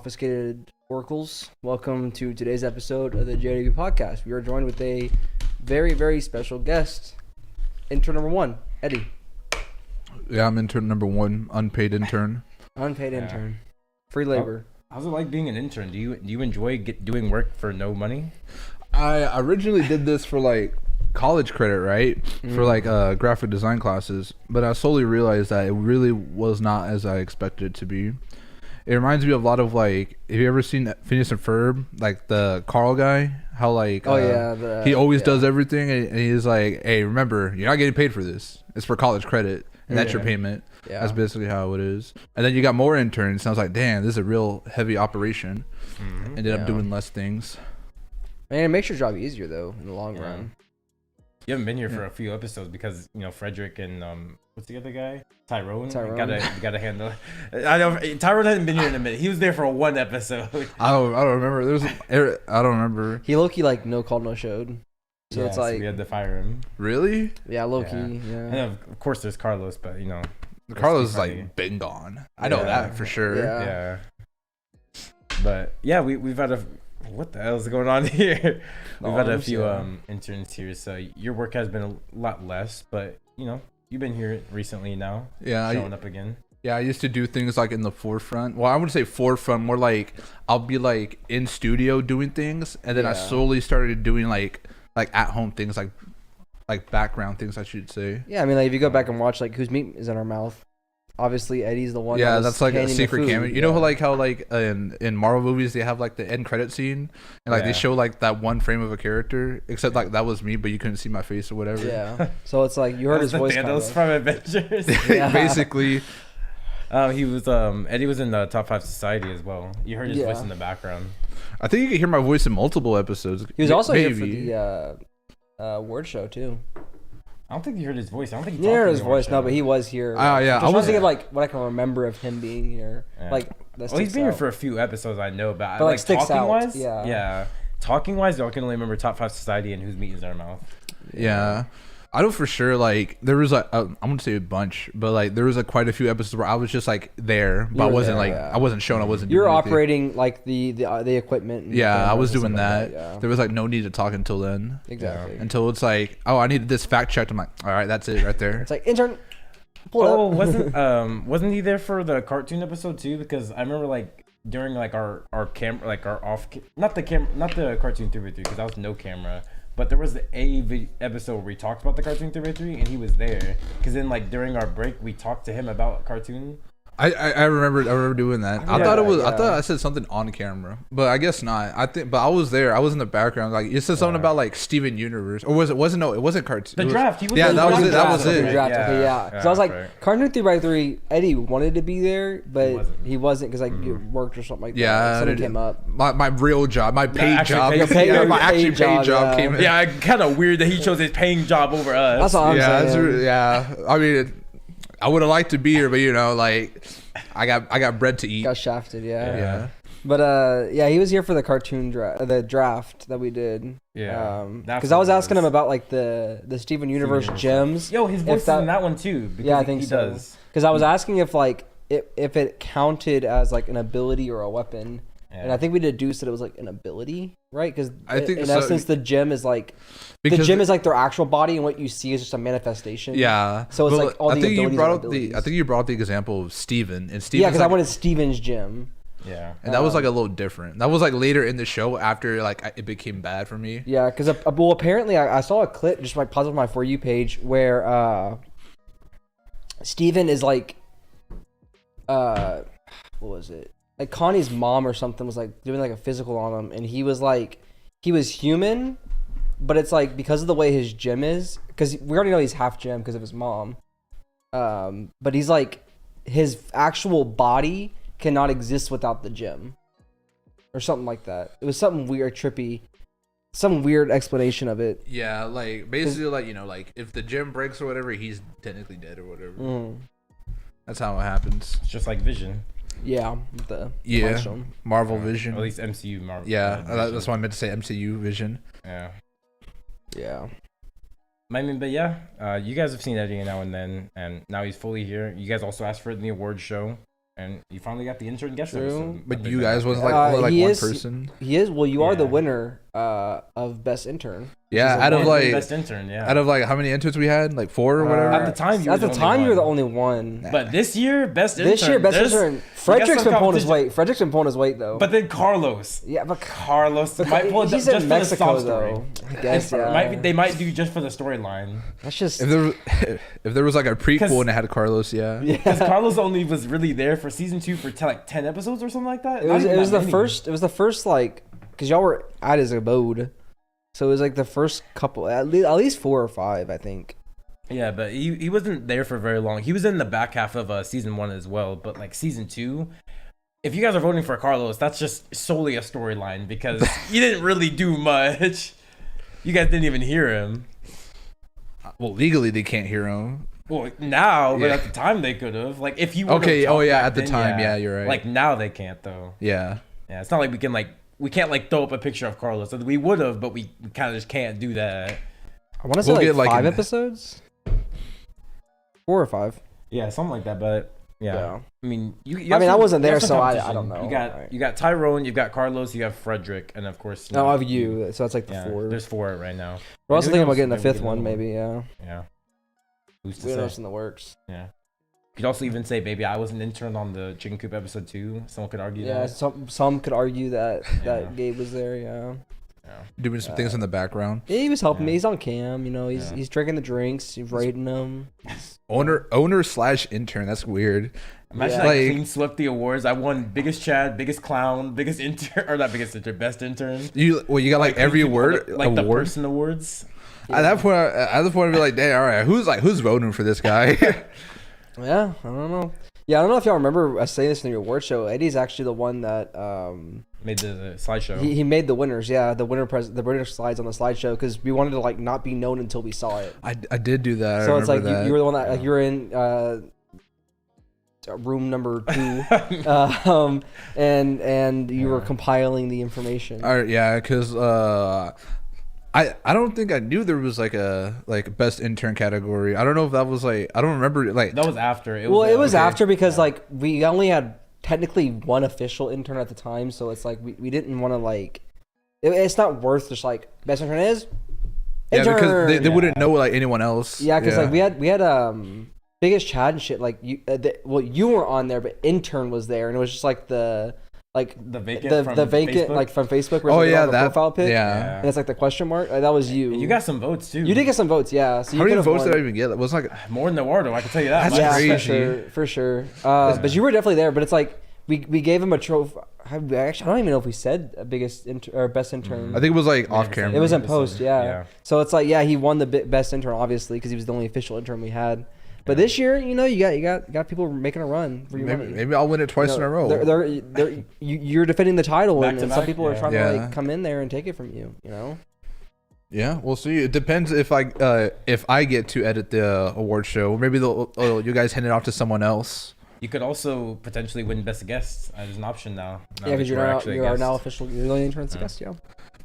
confiscated oracles. Welcome to today's episode of the JW podcast. We are joined with a very, very special guest, intern number 1, Eddy. Yeah, I'm intern number 1, unpaid intern. Unpaid intern. Free labor. How's it like being an intern? Do you enjoy doing work for no money? I originally did this for like college credit, right? For like graphic design classes, but I slowly realized that it really was not as I expected it to be. It reminds me of a lot of like, have you ever seen Phineas and Ferb, like the Carl guy? How like he always does everything, and he's like, hey, remember, you're not getting paid for this. It's for college credit, and that's your payment. Yeah. That's basically how it is. And then you got more interns, and I was like, damn, this is a real heavy operation. Ended up doing less things. Man, it makes your job easier though in the long run. You haven't been here for a few episodes because Frederick and what's the other guy? Tyrone. Tyrone. You gotta handle. I know Tyrone hasn't been here in a minute. He was there for one episode. I don't remember. I don't remember. He low-key like no called, no showed. So it's like we had to fire him. Really? Yeah, low-key. Yeah. And of course there's Carlos, but Carlos is like been gone. I know that for sure. Yeah. But yeah, we've had what the hell is going on here? We've had a few interns here, so your work has been a lot less, but you've been here recently now. Yeah, showing up again. Yeah, I used to do things like in the forefront. Well, I wouldn't say forefront, more like I'll be like in studio doing things, and then I slowly started doing like at home things, like background things, I should say. Yeah, I mean, like if you go back and watch like Whose Meat Is in Our Mouth, obviously Eddie's the one. Yeah, that's like a secret cameo. You know how in Marvel movies they have like the end credit scene, and like they show like that one frame of a character, except like that was me, but you couldn't see my face or whatever. Yeah. So it's like you heard his voice. Thanos from Avengers. Basically. He was Eddie was in the Top 5 Society as well. You heard his voice in the background. I think you could hear my voice in multiple episodes. He was also here for the word show too. I don't think you heard his voice. I don't think you heard his voice. No, but he was here. Yeah, I was thinking like what I can remember of him being here. Yeah. Like, he's been here for a few episodes, I know, but like sticks talking out. Wise, yeah. Talking wise, I can only remember Top 5 Society and Whose Meat Is in Our Mouth. Yeah. I know for sure, like, there was like, I'm going to say a bunch, but like, there was like quite a few episodes where I was just like there, but I wasn't I wasn't shown, I wasn't doing You're anything. Operating like the equipment. And I was doing that. Yeah. There was like no need to talk until then. Exactly. Until it's like, oh, I needed this fact checked. I'm like, all right, that's it right there. It's like, intern, pull it up. wasn't he there for the cartoon episode too? Because I remember like during like our camera, like our off, not the cartoon 3x3 because that was no camera. But there was the episode where we talked about the cartoon 3x3 and he was there. Because then like during our break, we talked to him about cartoon. I remember doing that. I thought I said something on camera, but I guess not. But I was there. I was in the background. Like you said something about like Steven Universe, or it wasn't cartoon. The draft. He was that was it. That was it. Yeah. So I was like, cartoon 3x3. Eddie wanted to be there, but he wasn't because like you worked or something like that. Yeah, something came up. My real job, my paid job, my actual paid job came in. Yeah, kind of weird that he chose his paying job over us. That's all I'm saying. I mean. I would have liked to be here, but like I got bread to eat. Got shafted, yeah. But he was here for the cartoon draft that we did. Yeah. Because I was asking him about like the Steven Universe gems. Yo, his voice is in that one too. Yeah, I think he so. does. Because I was asking if like if it counted as like an ability or a weapon. And I think we deduced that it was like an ability, right? Because in essence, the gem is like their actual body, and what you see is just a manifestation. Yeah. So it's like all the abilities. I think you brought up the example of Steven, and Steven. Yeah, because I wanted Steven's gem. Yeah. And that was like a little different. That was like later in the show after like it became bad for me. Yeah, because apparently I saw a clip just like paused on my For You page where Steven is like what was it? Like Connie's mom or something was like doing like a physical on him, and he was human, but it's like because of the way his gem is, because we already know he's half gem because of his mom, but he's like his actual body cannot exist without the gem, or something like that. It was something weird, trippy, some weird explanation of it. Yeah, like basically like like if the gem breaks or whatever, he's technically dead or whatever. That's how it happens. It's just like Vision. Yeah, Marvel Vision. At least MCU Marvel. Yeah, that's why I meant to say MCU Vision. Yeah. I mean, but you guys have seen Eddy now and then, and now he's fully here. You guys also asked for it in the awards show. And you finally got the intern guest True. episode. But you guys was like only like he one is- person. He is. Well, you are the Yeah. winner of best intern. Yeah, Which is out of And like best intern, yeah. out of like how many interns we had? Like 4 or whatever. At the time, you At were the the time, only you were the one. only one. But this year, best intern. This year, best there's- intern. Frederick's some been pulling his competition. weight. Frederick's been pulling his weight though. But then Carlos. yeah, but Carlos might pull it he's just in for Mexico the sob story. though. I guess They might do just for the storyline. That's just If there was like a 'Cause- prequel and it had Carlos, yeah. Because Carlos only was really there for season 2 for like 10 episodes or something like that. It Not was even it was that the many. first. It was the first like because y'all were at his abode, so it was like the first couple at least 4 or 5, I think. Yeah, but he wasn't there for very long. He was in the back half of season 1 as well. But like season 2, if you guys are voting for Carlos, that's just solely a storyline because he didn't really do much. You guys didn't even hear him. Well, legally they can't hear him. Well, now, but Yeah. at the time they could have. Like if you Okay, oh yeah, at the time, yeah, you're right. Like now they can't though. Yeah. Yeah, it's not like we can't like throw up a picture of Carlos. We would have, but we kind of just can't do that. I want to say We'll like get, like, 5 an- episodes, 4 or 5. Yeah, something like that. But yeah, I mean, you I mean, I wasn't you there, have some so I competition. don't know. You got Tyrone, you've got Carlos, you have Frederick, and of course. No, of you. So that's like the Yeah, 4. there's 4 right now. We're also Who thinking about knows? getting the Maybe we 5th get one, another maybe. Yeah. Yeah. Who's to We say? know it's in the works. Yeah. You could also even say, baby, I was an intern on the Chicken Coop episode 2. Someone could argue Yeah, that. some could argue that Yeah. Gabe was there. Yeah. Yeah. Doing some things in the background. Yeah, he was helping me. Yeah. He's on cam. You know, he's Yeah. he's drinking the drinks. He's rating them. Owner/intern. That's weird. Imagine Yeah. like Like- Clean swept the awards. I won biggest Chad, biggest clown, biggest intern, or not biggest intern, best intern. You got like every Clean- word like the award. person awards. At that point, I'd be like, "Dang, all right, who's voting for this guy?" Yeah, I don't know. Yeah, I don't know if y'all remember us saying this in the award show. Eddie's actually the one that Made the slideshow. he made the winners. Yeah, the winner slides on the slideshow because we wanted to like not be known until we saw it. I did do that. So I it's like remember that. you were the one that like you were in room number 2, and you were compiling the information. All right, yeah, because I don't think I knew there was like a best intern category. I don't know if that was like I don't remember like That was after. It Well, it was okay. after because like we only had technically one official intern at the time, so it's like we didn't want to like it's not worth just like best intern is intern. because they wouldn't know like anyone else. Yeah, because like we had biggest Chad and shit like you you weren't on there, but intern was there, and it was just like the vacant from vacant Facebook? like from Facebook. Where Oh it's, like, yeah, on the that profile pic. yeah. And it's like the question mark. That was you. And you got some votes too. You did get some votes, yeah. So you How many could've votes won. did I even get? It was like more than Eduardo. I can tell you that. That's much. Yeah, crazy. for sure. But you were definitely there. But it's like we gave him a trophy. Actually, I don't even know if we said biggest or best intern. I think it was like Yeah, off camera. It was in episode. post, yeah. Yeah. So it's like, yeah, he won the best intern obviously because he was the only official intern we had. But this year, you know, you got people making a run for your money. Maybe I'll win it twice in a row. You're defending the title, Back and, to and some back, people are yeah. trying to Yeah. like come in there and take it from you. You know. Yeah, we'll see. It depends if I get to edit the award show. Maybe you guys hand it off to someone else. You could also potentially win best guest as an option now. Yeah, because you are now official. You're the only intern guest, yeah.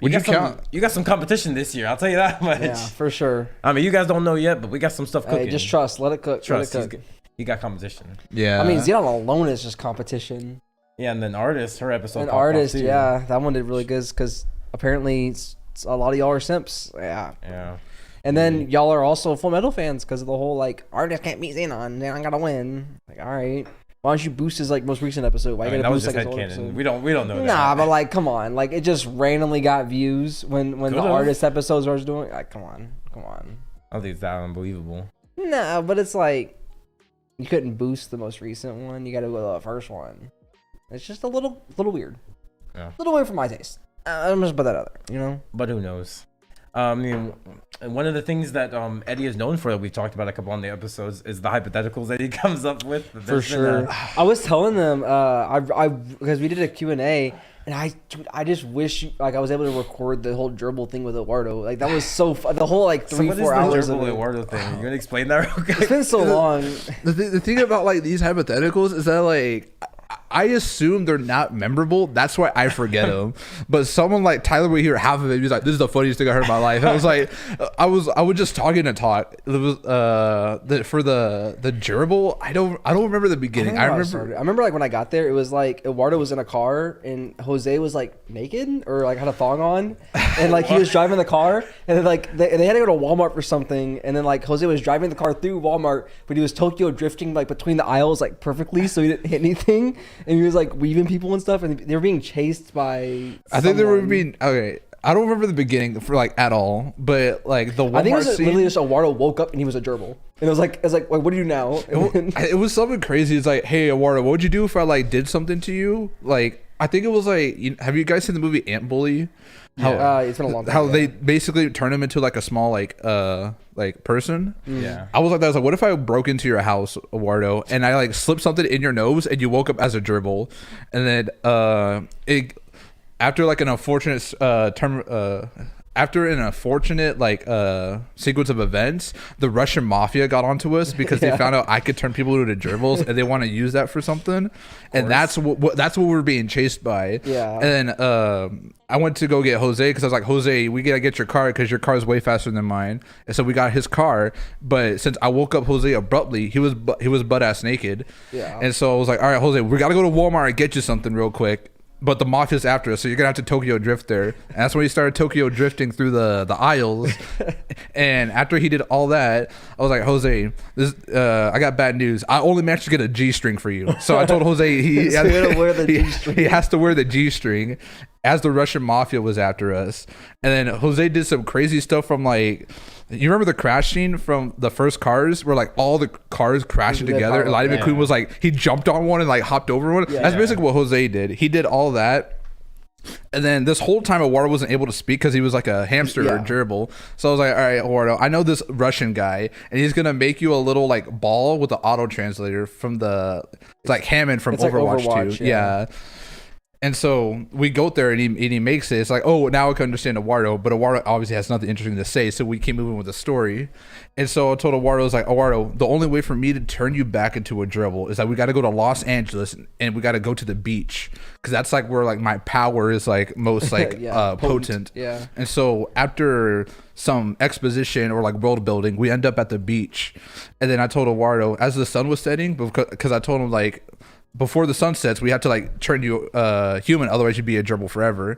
Would you got count? You got some competition this year. I'll tell you that much. Yeah, for sure. I mean, you guys don't know yet, but we got some stuff cooking. Hey, just trust. Let it cook. Trust. Let it cook. You got competition. Yeah. I mean, Xenon alone is just competition. Yeah, and then artist, her episode. And popped off, artist, too. yeah, that one did really good because apparently a lot of y'all are simps. Yeah. Yeah. And then y'all are also Full Metal fans because of the whole like artist can't beat Xenon. Xenon gotta win. Like, all right, why don't you boost his like most recent episode? Why I you mean, gotta that was boost just like his old headcanon. episode? We don't know that. Nah, but like, come on, like it just randomly got views when the Could've. artist episodes I was doing. Like, come on. I don't think it's that unbelievable. Nah, but it's like you couldn't boost the most recent one. You got to go to the first one. It's just a little weird. Yeah. A little weird for my taste. I'm just put that out there, you know. But who knows? I mean, one of the things that Eddy is known for that we've talked about a couple on the episodes is the hypotheticals that he comes up with. For There's been sure. a- I was telling them, because we did a Q&A, and I just wish like I was able to record the whole Gerbil thing with Eduardo. Like that was so fun. The whole like So 3-4 what is the hours of Gerbil it. Eduardo thing? You gonna explain that real quick? It's been so long. The thing about like these hypotheticals is that like I assume they're not memorable. That's why I forget them. But someone like Tyler would hear half of it. He's like, "This is the funniest thing I heard in my life." I was like, I was just talking to talk. It was for the gerbil. I don't remember the beginning. I remember like when I got there, it was like Eduardo was in a car and Jose was like naked or like had a thong on, and like he was driving the car, and then like they had to go to Walmart for something, and then like Jose was driving the car through Walmart, but he was Tokyo drifting like between the aisles like perfectly, so he didn't hit anything, and he was like weaving people and stuff, and they were being chased by. I think they were being okay. I don't remember the beginning for like at all, but like the Walmart I think it was scene, literally just Eduardo woke up and he was a gerbil, and it was like what do you do now? It was something crazy. It's like, hey Eduardo, what would you do if I like did something to you? Like I think it was like, have you guys seen the movie Ant Bully? How it's been a long time. How they basically turn him into like a small like person. Yeah. I was like that. I was like, what if I broke into your house, Eduardo, and I like slipped something in your nose and you woke up as a gerbil, and then after like an unfortunate after an unfortunate like sequence of events, the Russian mafia got onto us because they found out I could turn people into gerbils and they want to use that for something, and that's what we're being chased by. Yeah. And then I went to go get Jose because I was like, Jose, we gotta get your car because your car is way faster than mine, and so we got his car. But since I woke up Jose abruptly, he was butt ass naked. Yeah. And so I was like, all right, Jose, we gotta go to Walmart and get you something real quick. But the mafia's after us, so you're gonna have to Tokyo drift there. And that's when he started Tokyo drifting through the aisles. And after he did all that, I was like, Jose, I got bad news. I only managed to get a G-string for you. So I told Jose he has to wear the G-string as the Russian mafia was after us. And then Jose did some crazy stuff from like, you remember the crash scene from the first Cars where like all the cars crashing together and Lightning McQueen was like, he jumped on one and like hopped over one. That's basically what Jose did. He did all that. And then this whole time Eduardo wasn't able to speak because he was like a hamster or a gerbil. So I was like, all right, Eduardo, I know this Russian guy and he's gonna make you a little like ball with the auto translator from it's like Hammond from Overwatch, like Overwatch 2. Yeah. And so we go there and he makes it. It's like, oh, now I can understand Eduardo, but Eduardo obviously has nothing interesting to say, so we keep moving with the story. And so I told Eduardo, I was like, Eduardo, the only way for me to turn you back into a gerbil is that we got to go to Los Angeles and we got to go to the beach because that's like where like my power is like most like potent. Yeah. And so after some exposition or like world building, we end up at the beach. And then I told Eduardo as the sun was setting, because I told him like, before the sun sets, we have to like turn you human, otherwise you'd be a gerbil forever.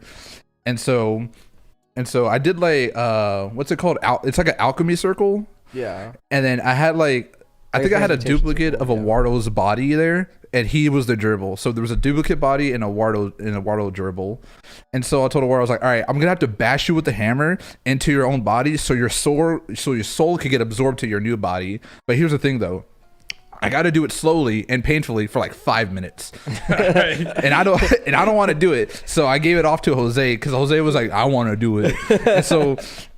And so I did like what's it called? It's like an alchemy circle. Yeah. And then I had like I think I had a duplicate of Eduardo's body there, and he was the gerbil. So there was a duplicate body and Eduardo gerbil. And so I told Eduardo, I was like, all right, I'm gonna have to bash you with the hammer into your own body so your soul could get absorbed to your new body. But here's the thing though. I got to do it slowly and painfully for like 5 minutes, and I don't want to do it. So I gave it off to Jose because Jose was like, I want to do it.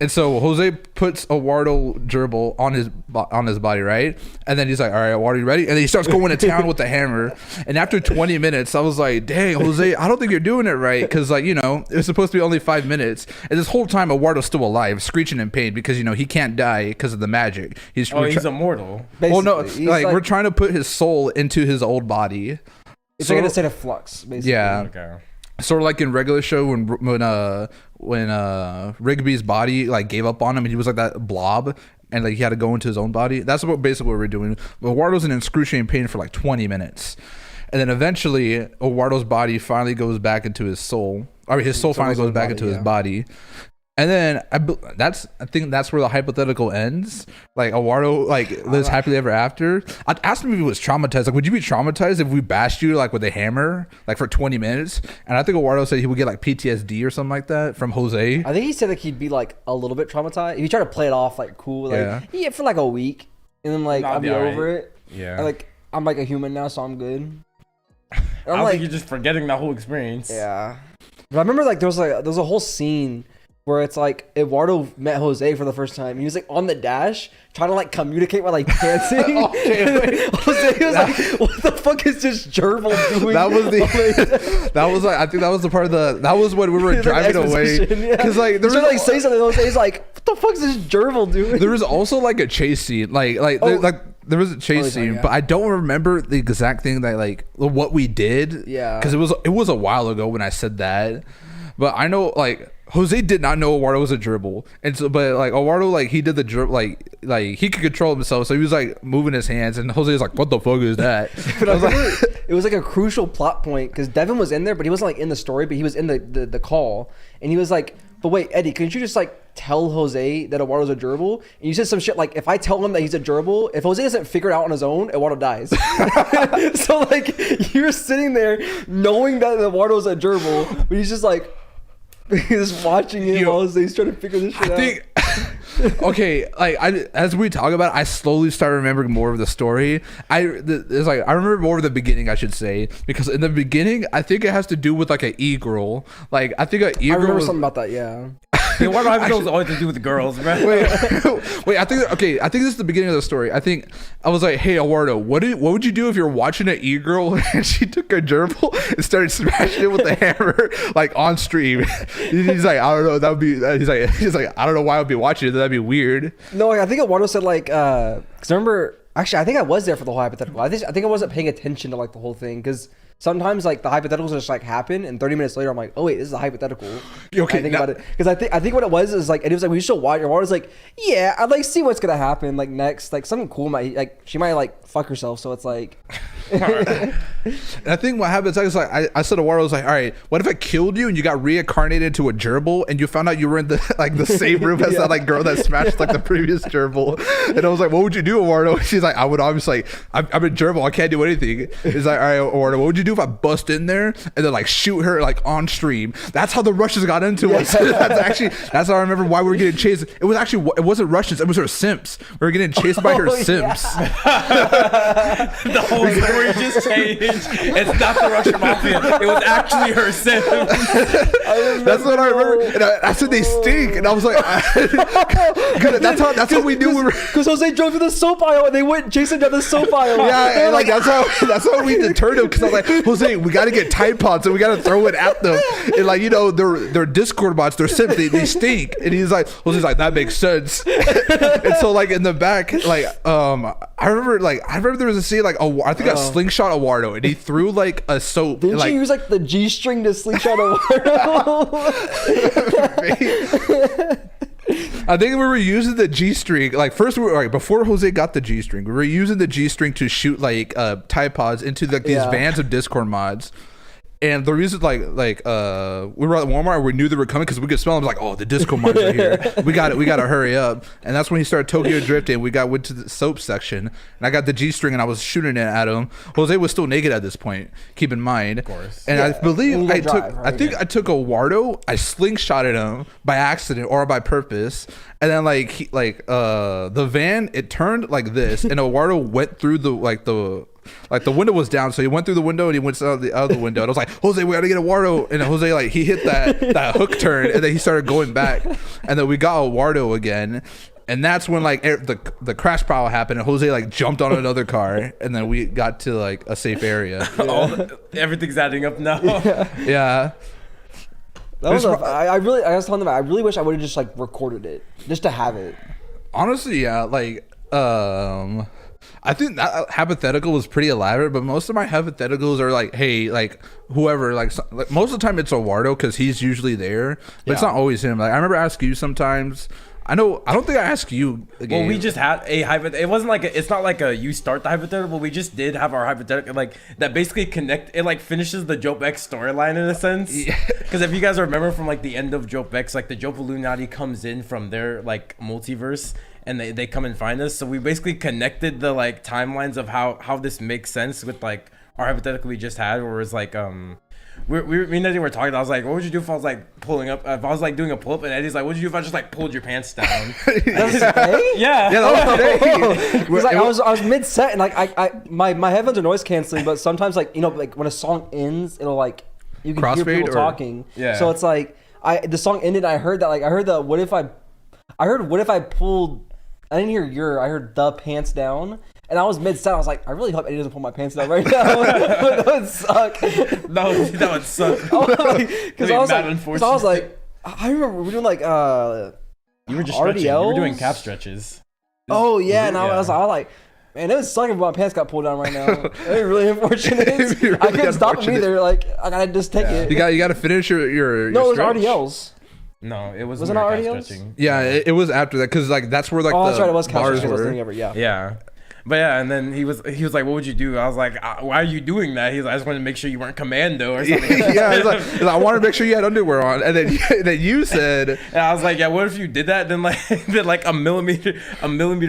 and so Jose puts Eduardo gerbil on his body, right? And then he's like, all right, Eduardo, you ready? And then he starts going to town with the hammer. And after 20 minutes, I was like, dang, Jose, I don't think you're doing it right because like it was supposed to be only 5 minutes. And this whole time, Eduardo's still alive, screeching in pain because he can't die because of the magic. He's immortal. Basically, well, no, like we're trying to put his soul into his old body. It's like in a state of flux, basically. Yeah. Okay. Sort of like in regular show when Rigby's body like gave up on him and he was like that blob and like he had to go into his own body. That's basically what we're doing. But Eduardo's in excruciating pain for like 20 minutes. And then eventually Eduardo's body finally goes back into his soul. I mean his soul finally goes back into his body. And then I think that's where the hypothetical ends. Like Eduardo like lives happily ever after. I asked him if he was traumatized. Like, would you be traumatized if we bashed you like with a hammer like for 20 minutes? And I think Eduardo said he would get like PTSD or something like that from Jose. I think he said like he'd be like a little bit traumatized. He tried to play it off like cool, like for like a week, and then like I'll be over it. Yeah. And, like I'm like a human now, so I'm good. I think you're just forgetting the whole experience. Yeah. But I remember like there was a whole scene where it's like Eduardo met Jose for the first time. He was like on the dash trying to like communicate while like dancing. Jose was like, "What the fuck is this gerbil doing?" That was like I think that was the part of that was when we were driving away because like there was like say something. Jose's like, "What the fuck is this gerbil doing?" There was also like a chase scene, like there was a chase scene, but I don't remember the exact thing that like what we did. Yeah, because it was a while ago when I said that. But I know like Jose did not know Eduardo was a gerbil, and so but like Eduardo like he did the gerbil like he could control himself, so he was like moving his hands, and Jose was like, "What the fuck is that?" But I was like, it was like a crucial plot point because Devin was in there, but he wasn't like in the story, but he was in the call, and he was like, "But wait, Eddie, couldn't you just like tell Jose that Eduardo's a gerbil?" And you said some shit like, "If I tell him that he's a gerbil, if Jose doesn't figure it out on his own, Eduardo dies." So like you're sitting there knowing that Eduardo's a gerbil, but he's just like. He's watching him while he's trying to figure this shit out. Okay, like as we talk about it, I slowly start remembering more of the story. I remember more of the beginning, I should say, because in the beginning, I think it has to do with like an e-girl. Like I think an e-girl. I remember something about that. Yeah. Yeah, why do hypotheticals always to do with girls, bro? Wait. I think this is the beginning of the story. I think I was like, "Hey, Eduardo, what would you do if you're watching an e-girl and she took a gerbil and started smashing it with a hammer like on stream?" He's like, "I don't know. That would be." He's like, "I don't know why I would be watching it. That'd be weird." No, I think Eduardo said like, because remember, actually, I think I was there for the whole hypothetical. I think I wasn't paying attention to like the whole thing because. Sometimes like the hypotheticals just like happen, and 30 minutes later I'm like, oh wait, this is a hypothetical. Okay, I think about it because I think what it was is like, and it was like we should watch. Your was like, yeah, I'd like see what's gonna happen like next, like something cool might like she might like fuck herself, so it's like. And I think what happens is like I said to Eduardo, I was like, all right, what if I killed you and you got reincarnated to a gerbil and you found out you were in the like the same room as that like girl that smashed like the previous gerbil, and I was like, what would you do, Eduardo? She's like, I would obviously like I'm a gerbil, I can't do anything. He's like, all right, Eduardo, what would you do if I bust in there and then like shoot her like on stream? That's how the Russians got into us. That's how I remember why we were getting chased. It wasn't Russians, it was her simps. We were getting chased by her simps. The whole story just changed. It's not the Russian mafia. It was actually her simps. That's what I remember. And I said they stink, and I was like, that's how we knew we were. Because Jose drove to the soap aisle and they went chasing down the soap aisle. Yeah, and like that's how we deterred him. Because I was like, Jose, we got to get Tide Pods and we got to throw it at them. And like they're Discord bots, they're simp, they stink. And he's Jose's like, that makes sense. And so like in the back, like I remember there was a scene like I think I slingshot Eduardo and he threw like a soap. Didn't you use like the G-string to slingshot Eduardo? I think we were using the G-string. Like first, before Jose got the G-string, we were using the G-string to shoot like Tide Pods into like these vans of Discord mods. And the reason, we were at Walmart, we knew they were coming because we could smell them. Like, oh, the disco mods are here. We got to hurry up. And that's when he started Tokyo drifting. Went to the soap section, and I got the G-string, and I was shooting it at him. Jose was still naked at this point. Keep in mind, of course. And I believe I took Eduardo. I slingshotted him by accident or by purpose. And then the van, it turned like this, and Eduardo went through the window was down, so he went through the window and he went out the other window. And I was like, Jose, we gotta get Eduardo. And Jose he hit that hook turn, and then he started going back, and then we got Eduardo again. And that's when the crash pile happened, and Jose jumped on another car, and then we got to a safe area. Everything's adding up now. Yeah. I was telling them I really wish I would have just recorded it just to have it. Honestly, yeah. I think that hypothetical was pretty elaborate, but most of my hypotheticals are hey, whoever, most of the time it's Eduardo because he's usually there, but it's not always him. I remember asking you sometimes. I don't think I asked you again. Well, we just had a hypothetical. It wasn't it's not you start the hypothetical, but we just did have our hypothetical that basically it finishes the Jowp X storyline in a sense. Because if you guys remember from the end of Jowp X, the Jowp Illuminati comes in from their multiverse, and they come and find us. So we basically connected the timelines of how this makes sense with our hypothetical we just had, where it was me and Eddie were talking. I was like, what would you do if I was pulling up? If I was doing a pull up, and Eddie's like, what'd you do if I just pulled your pants down? Yeah, that was I was mid set, and my headphones are noise canceling, but sometimes when a song ends, it'll you can hear people talking. Yeah. So it's the song ended. I heard that I heard the what if I pulled. I didn't hear I heard the pants down. And I was mid-set. I was like, I really hope Eddie doesn't pull my pants down right now. That would suck. That would suck. Because I was like, I remember we were doing you were just stretching. RDLs? You were doing calf stretches. Oh yeah, and I was like, Man, it was sucking if my pants got pulled down right now. It was really unfortunate. Really I couldn't stop them either. Like, I gotta just take it. You got to finish your No, it was stretch? RDLs. No, it was Wasn't it RDLs? stretching. Yeah, it was after that because like that's where like Oh, the that's right. It was bars calf stretching. were. Yeah. Yeah. But yeah, and then he was like, "What would you do?" I was like, "Why are you doing that?" He's like, "I just wanted to make sure you weren't commando or something." Yeah, he's like, I wanted to make sure you had underwear on, and then you said, and I was like, "Yeah, what if you did that? Then like a millimeter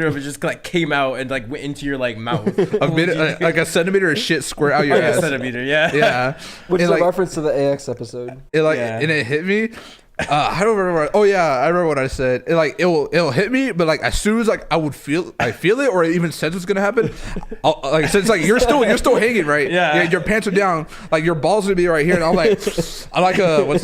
of it just like came out and like went into your like mouth, like a centimeter of shit squirt out your ass. A centimeter, yeah, Yeah, Which and is like, a reference to the AX episode. It like Yeah. and it hit me. I don't remember. Oh yeah, I remember what I said. It'll hit me, but like as soon as like I feel it, or even sense it's gonna happen. Like since like you're still hanging, right? Yeah. Your pants are down. Like your balls gonna be right here, and I'm like what was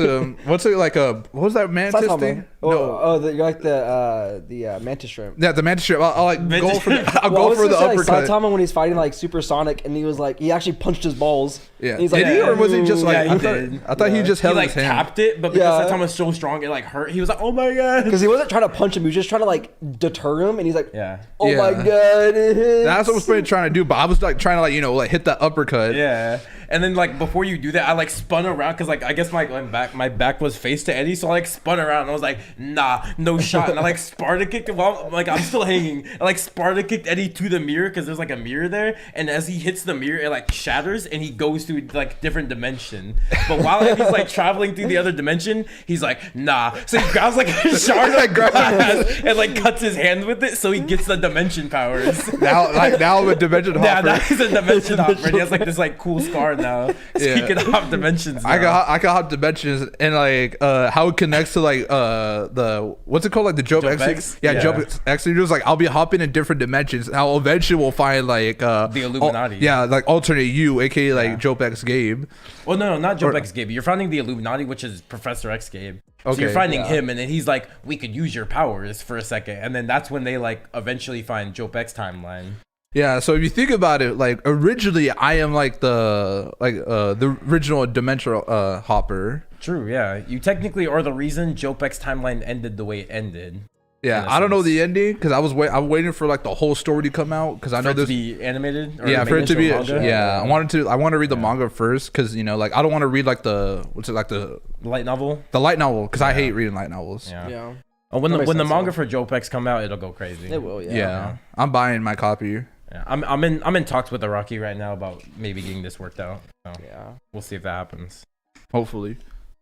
that mantis thing? You're like the mantis shrimp. Yeah, the mantis shrimp. I'll like go for the uppercut. Saitama when he's fighting like Supersonic, and he was like he actually punched his balls. Yeah, and he's like, did he, or was he just like? Yeah, he I did. thought he just He held like his hand. tapped it, but because Saitama was so strong, it like hurt. He was like, "Oh my god!" Because he wasn't trying to punch him; he was just trying to like deter him, and he's like, Yeah. "Oh Yeah. my god!" That's what I was really trying to do, but I was like trying to like hit that uppercut. Yeah, and then like before you do that, I like spun around because like I guess my back was face to Eddy, so I like spun around and I was like, "Nah, no shot." And I like Sparta kicked him while like I'm still hanging. I like Sparta kicked Eddy to the mirror because there's like a mirror there, and as he hits the mirror, it like shatters and he goes to like different dimension. But while Eddy's like traveling through the other dimension, he's like, "Nah." So he grabs like a shard of glass and like cuts his hand with it, so he gets the dimension powers. Now I'm a dimension hopper. Yeah, now he's a dimension hopper. And he has like this like cool scar now, so he Yeah. can hop dimensions. Now. I can hop dimensions and like how it connects to like the what's it called, like the Jowp Jowp X? X? Yeah, Yeah. Jowp X. And just like I'll be hopping in different dimensions. And I'll eventually will find like The Illuminati. like alternate you, aka like Yeah. Jowp X Gabe. Well, no, not Jowp X Gabe. You're finding the Illuminati, which is Professor X Gabe. So Okay, you're finding yeah. him, and then he's like, "We could use your powers for a second. And then that's when they like eventually find Jowp X timeline. Yeah, so if you think about it, like originally I am like the original dimensional hopper. True. Yeah, you technically are the reason Jowp X timeline ended the way it ended. Yeah, In a I don't know sense. the ending because I'm waiting for like the whole story to come out because I know For it to there's be animated. Or yeah, for it to be manga? yeah. I want to read the manga first because like I don't want to read like the Light novel. light novel because I hate reading light novels. Yeah. Yeah, Oh, when That the makes when the sense, manga yeah. for Jowp X come out, it'll go crazy. it will. Yeah, I'm buying my copy. Yeah, I'm in talks with Araki right now about maybe getting this worked out. So Yeah. we'll see if that happens. Hopefully.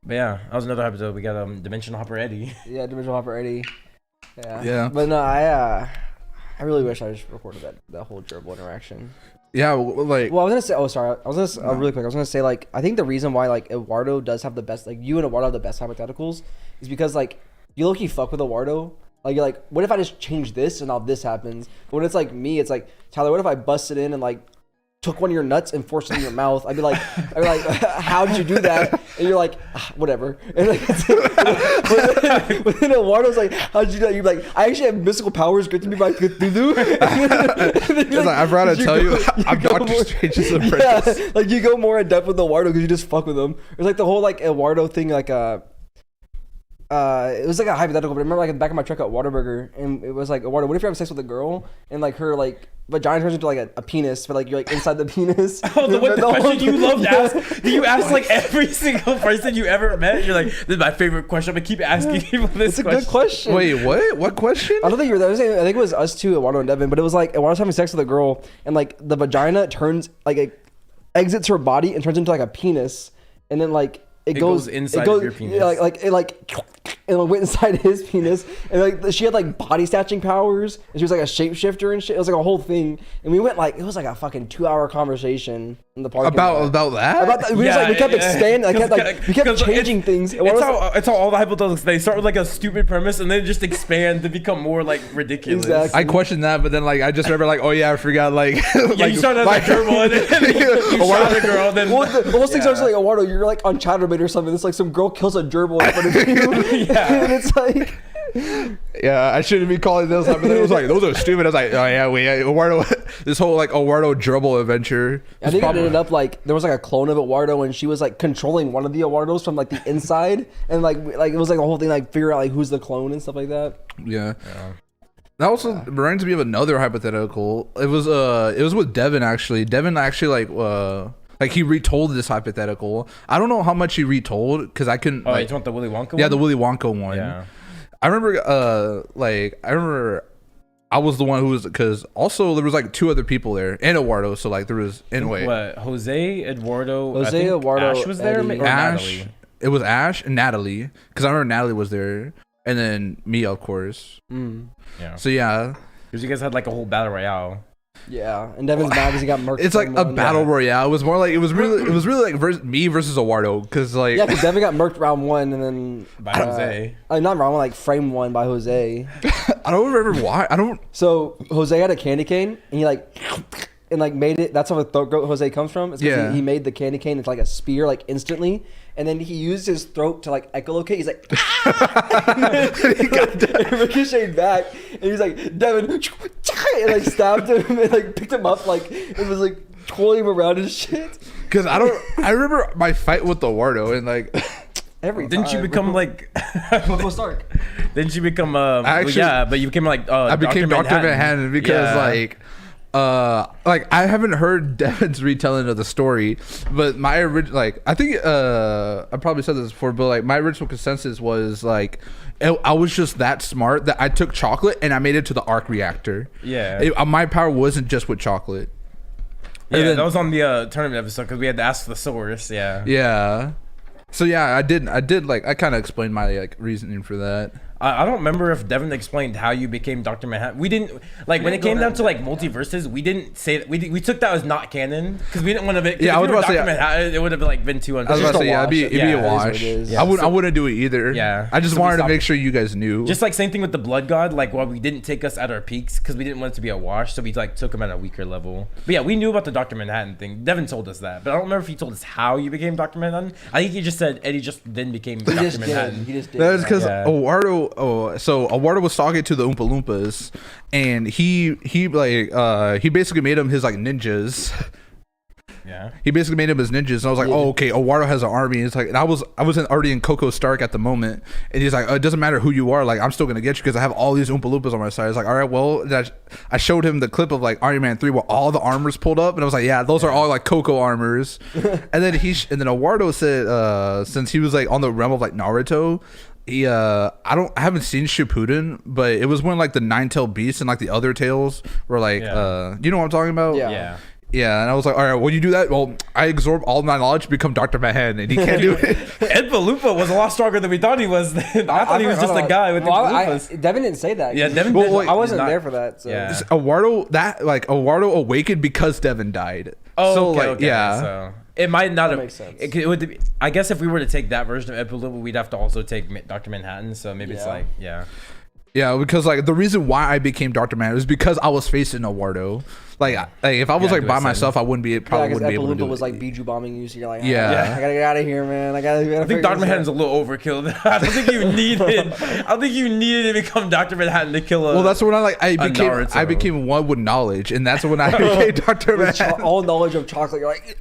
But yeah, that was another episode. We got Dimension Hopper Eddy. Yeah, Dimensional Hopper Eddy. Yeah. Yeah. But no, I really wish I just recorded that whole Gerbil interaction. Yeah, like Well, I was gonna say. Oh, sorry. I was gonna say, really quick. I was gonna say like I think the reason why like Eduardo does have the best, like you and Eduardo have the best hypotheticals, is because like you low-key fuck with Eduardo. Like you're like, what if I just change this and now this happens? But when it's like me, it's like, Tyler, what if I busted in and like took one of your nuts and forced it in your mouth? I'd be like, how did you do that? And you're like, whatever. And like, but then Eduardo's like, how did you do that? You're like, I actually have mystical powers granted me by Cthulhu. it's like I forgot to tell you, I'm Doctor Strange's apprentice. Yeah, like you go more in depth with Eduardo because you just fuck with him. It's like the whole like Eduardo thing, like it was like a hypothetical, but I remember like in the back of my truck at Whataburger, and it was like, Eduardo, what if you're having sex with a girl and like her like vagina turns into like a penis, but like you're like inside the penis? Oh, the question you love to ask. You ask like every single person you ever met. You're like, this is my favorite question. I'm gonna keep asking people this It's a question. good question. Wait, what? What question? I don't think you were there. I think it was us two, Eduardo and Devin, but it was like Eduardo's having sex with a girl, and like the vagina turns like it exits her body and turns into like a penis, and then like it goes inside of your penis. Yeah, like it went inside his penis, and like she had like body snatching powers, and she was like a shapeshifter and shit. It was like a whole thing, and we went like it was like a fucking 2-hour conversation in the parking lot. About that? About that. We kept expanding. We kept changing things. It's how all the hypotheticals, they start with like a stupid premise and then just expand to become more like ridiculous. Exactly. I questioned that, but then like I just remember like, oh yeah, I forgot like. Yeah, you started as a gerbil and then you shot a girl. Then the whole thing starts like, Eduardo, you're like on Chatterbait or something. It's like some girl kills a gerbil in front of you. Yeah. And it's like, Yeah, I shouldn't be calling those up. But then it was like, those are stupid. I was like, oh yeah, Eduardo, this whole like Eduardo gerbil adventure. I think it ended up like there was like a clone of Eduardo, and she was like controlling one of the Eduardos from like the inside, and like it was like a whole thing like figure out like who's the clone and stuff like that. Yeah. That also reminds me of another hypothetical. It was with Devin actually. Devin actually like he retold this hypothetical. I don't know how much he retold because I couldn't. Oh, you want the Willy Wonka one? Yeah, the Willy Wonka one. Yeah. I remember I was the one who was, because also there was like 2 other people there and Eduardo. So like there was anyway. What? Jose, Eduardo, Jose, Eduardo, Ash was there. Eddy. Or Ash. Natalie? It was Ash and Natalie because I remember Natalie was there, and then me of course. Yeah. So yeah. Because you guys had like a whole battle royale. Yeah, and Devin's mad because he got murked. It's like a battle royale. It was more like it was really like me versus Eduardo because like because Devin got murked round 1 and then By Jose. not round 1, like frame 1 by Jose. I don't remember why. I don't. So Jose had a candy cane and he like made it. That's how the throat goat Jose comes from. It's 'cause Yeah. he made the candy cane into like a spear like instantly, and then he used his throat to like echolocate. He's like, he got ricocheted back, and he's like, Devin, and like stabbed him and like picked him up like it was like twirling him around and shit. Because I remember my fight with Eduardo and like Every Didn't time. you become like? Buffalo Stark? Didn't you become? Actually- yeah, but you became like. I became Dr. Manhattan because like I haven't heard Devin's retelling of the story, but my original I think I probably said this before, but like my original consensus was like I was just that smart that I took chocolate and I made it to the arc reactor. Yeah. My power wasn't just with chocolate. Yeah, then- that was on the tournament episode because we had to ask the source. Yeah. Yeah. So yeah, I did like I kind of explained my like reasoning for that. I don't remember if Devin explained how you became Dr. Manhattan. We didn't like when it came down to like multiverses. We didn't say that. We took that as not canon because we didn't want to be. Yeah, I was about to say, Dr. Manhattan. It would have like been too I was about to say it'd be Yeah, a it is wash. what it is. Yeah, I wouldn't do it either. Yeah. I just So we wanted to stopped make it. sure you guys knew. Just like same thing with the Blood God. Like while we didn't take us at our peaks because we didn't want it to be a wash, so we like took him at a weaker level. But yeah, we knew about the Dr. Manhattan thing. Devin told us that, but I don't remember if he told us how you became Dr. Manhattan. I think he just said Eddy just then became He Dr. just did. Manhattan. He just did. That is because Yeah. Eduardo. Eduardo was talking to the Oompa Loompas, and he basically made them his like ninjas. Yeah. He basically made him his ninjas, and I was like, Yeah. oh, okay. Eduardo has an army. It's like, and I was already in Coco Stark at the moment, and he's like, oh, it doesn't matter who you are. Like, I'm still gonna get you because I have all these Oompa Loompas on my side. It's like, all right, well, I showed him the clip of like Iron Man 3 where all the armors pulled up, and I was like, yeah, those are all like Coco armors. And then then Eduardo said, since he was like on the realm of like Naruto. I haven't seen Shippuden, but it was when like the 9-tailed beast and like the other tails were like you know what I'm talking about? Yeah. Yeah, and I was like, all right, when you do that, well, I absorb all my knowledge to become Dr. Manhattan, and he can't do it. Ed Paloopa was a lot stronger than we thought he was. I thought he was just a guy with the Paloopas. Devin didn't say that. Yeah, Devin Well, did. like, I wasn't did not- there for that. So. Yeah. Eduardo awakened because Devin died. Oh, so okay, like, okay. yeah. So it might not have. makes sense. It would. I guess if we were to take that version of Ed Paloopa, we'd have to also take Dr. Manhattan. So maybe it's Yeah. like, yeah. Yeah, because like the reason why I became Dr. Manhattan was because I was facing Eduardo. Like if I was Yeah, like do by it myself, I wouldn't be Yeah, probably because wouldn't be able to do Epaloopa was it. like Biju bombing you, so you're like, Yeah. I gotta get out of here, man. I gotta I think Dr. Manhattan's a little overkill. I don't think you needed. I don't think you needed to become Dr. Manhattan to kill a. Well, that's when I Naruto. became one with knowledge, and that's when I became Dr. Manhattan. all knowledge of chocolate. You're like,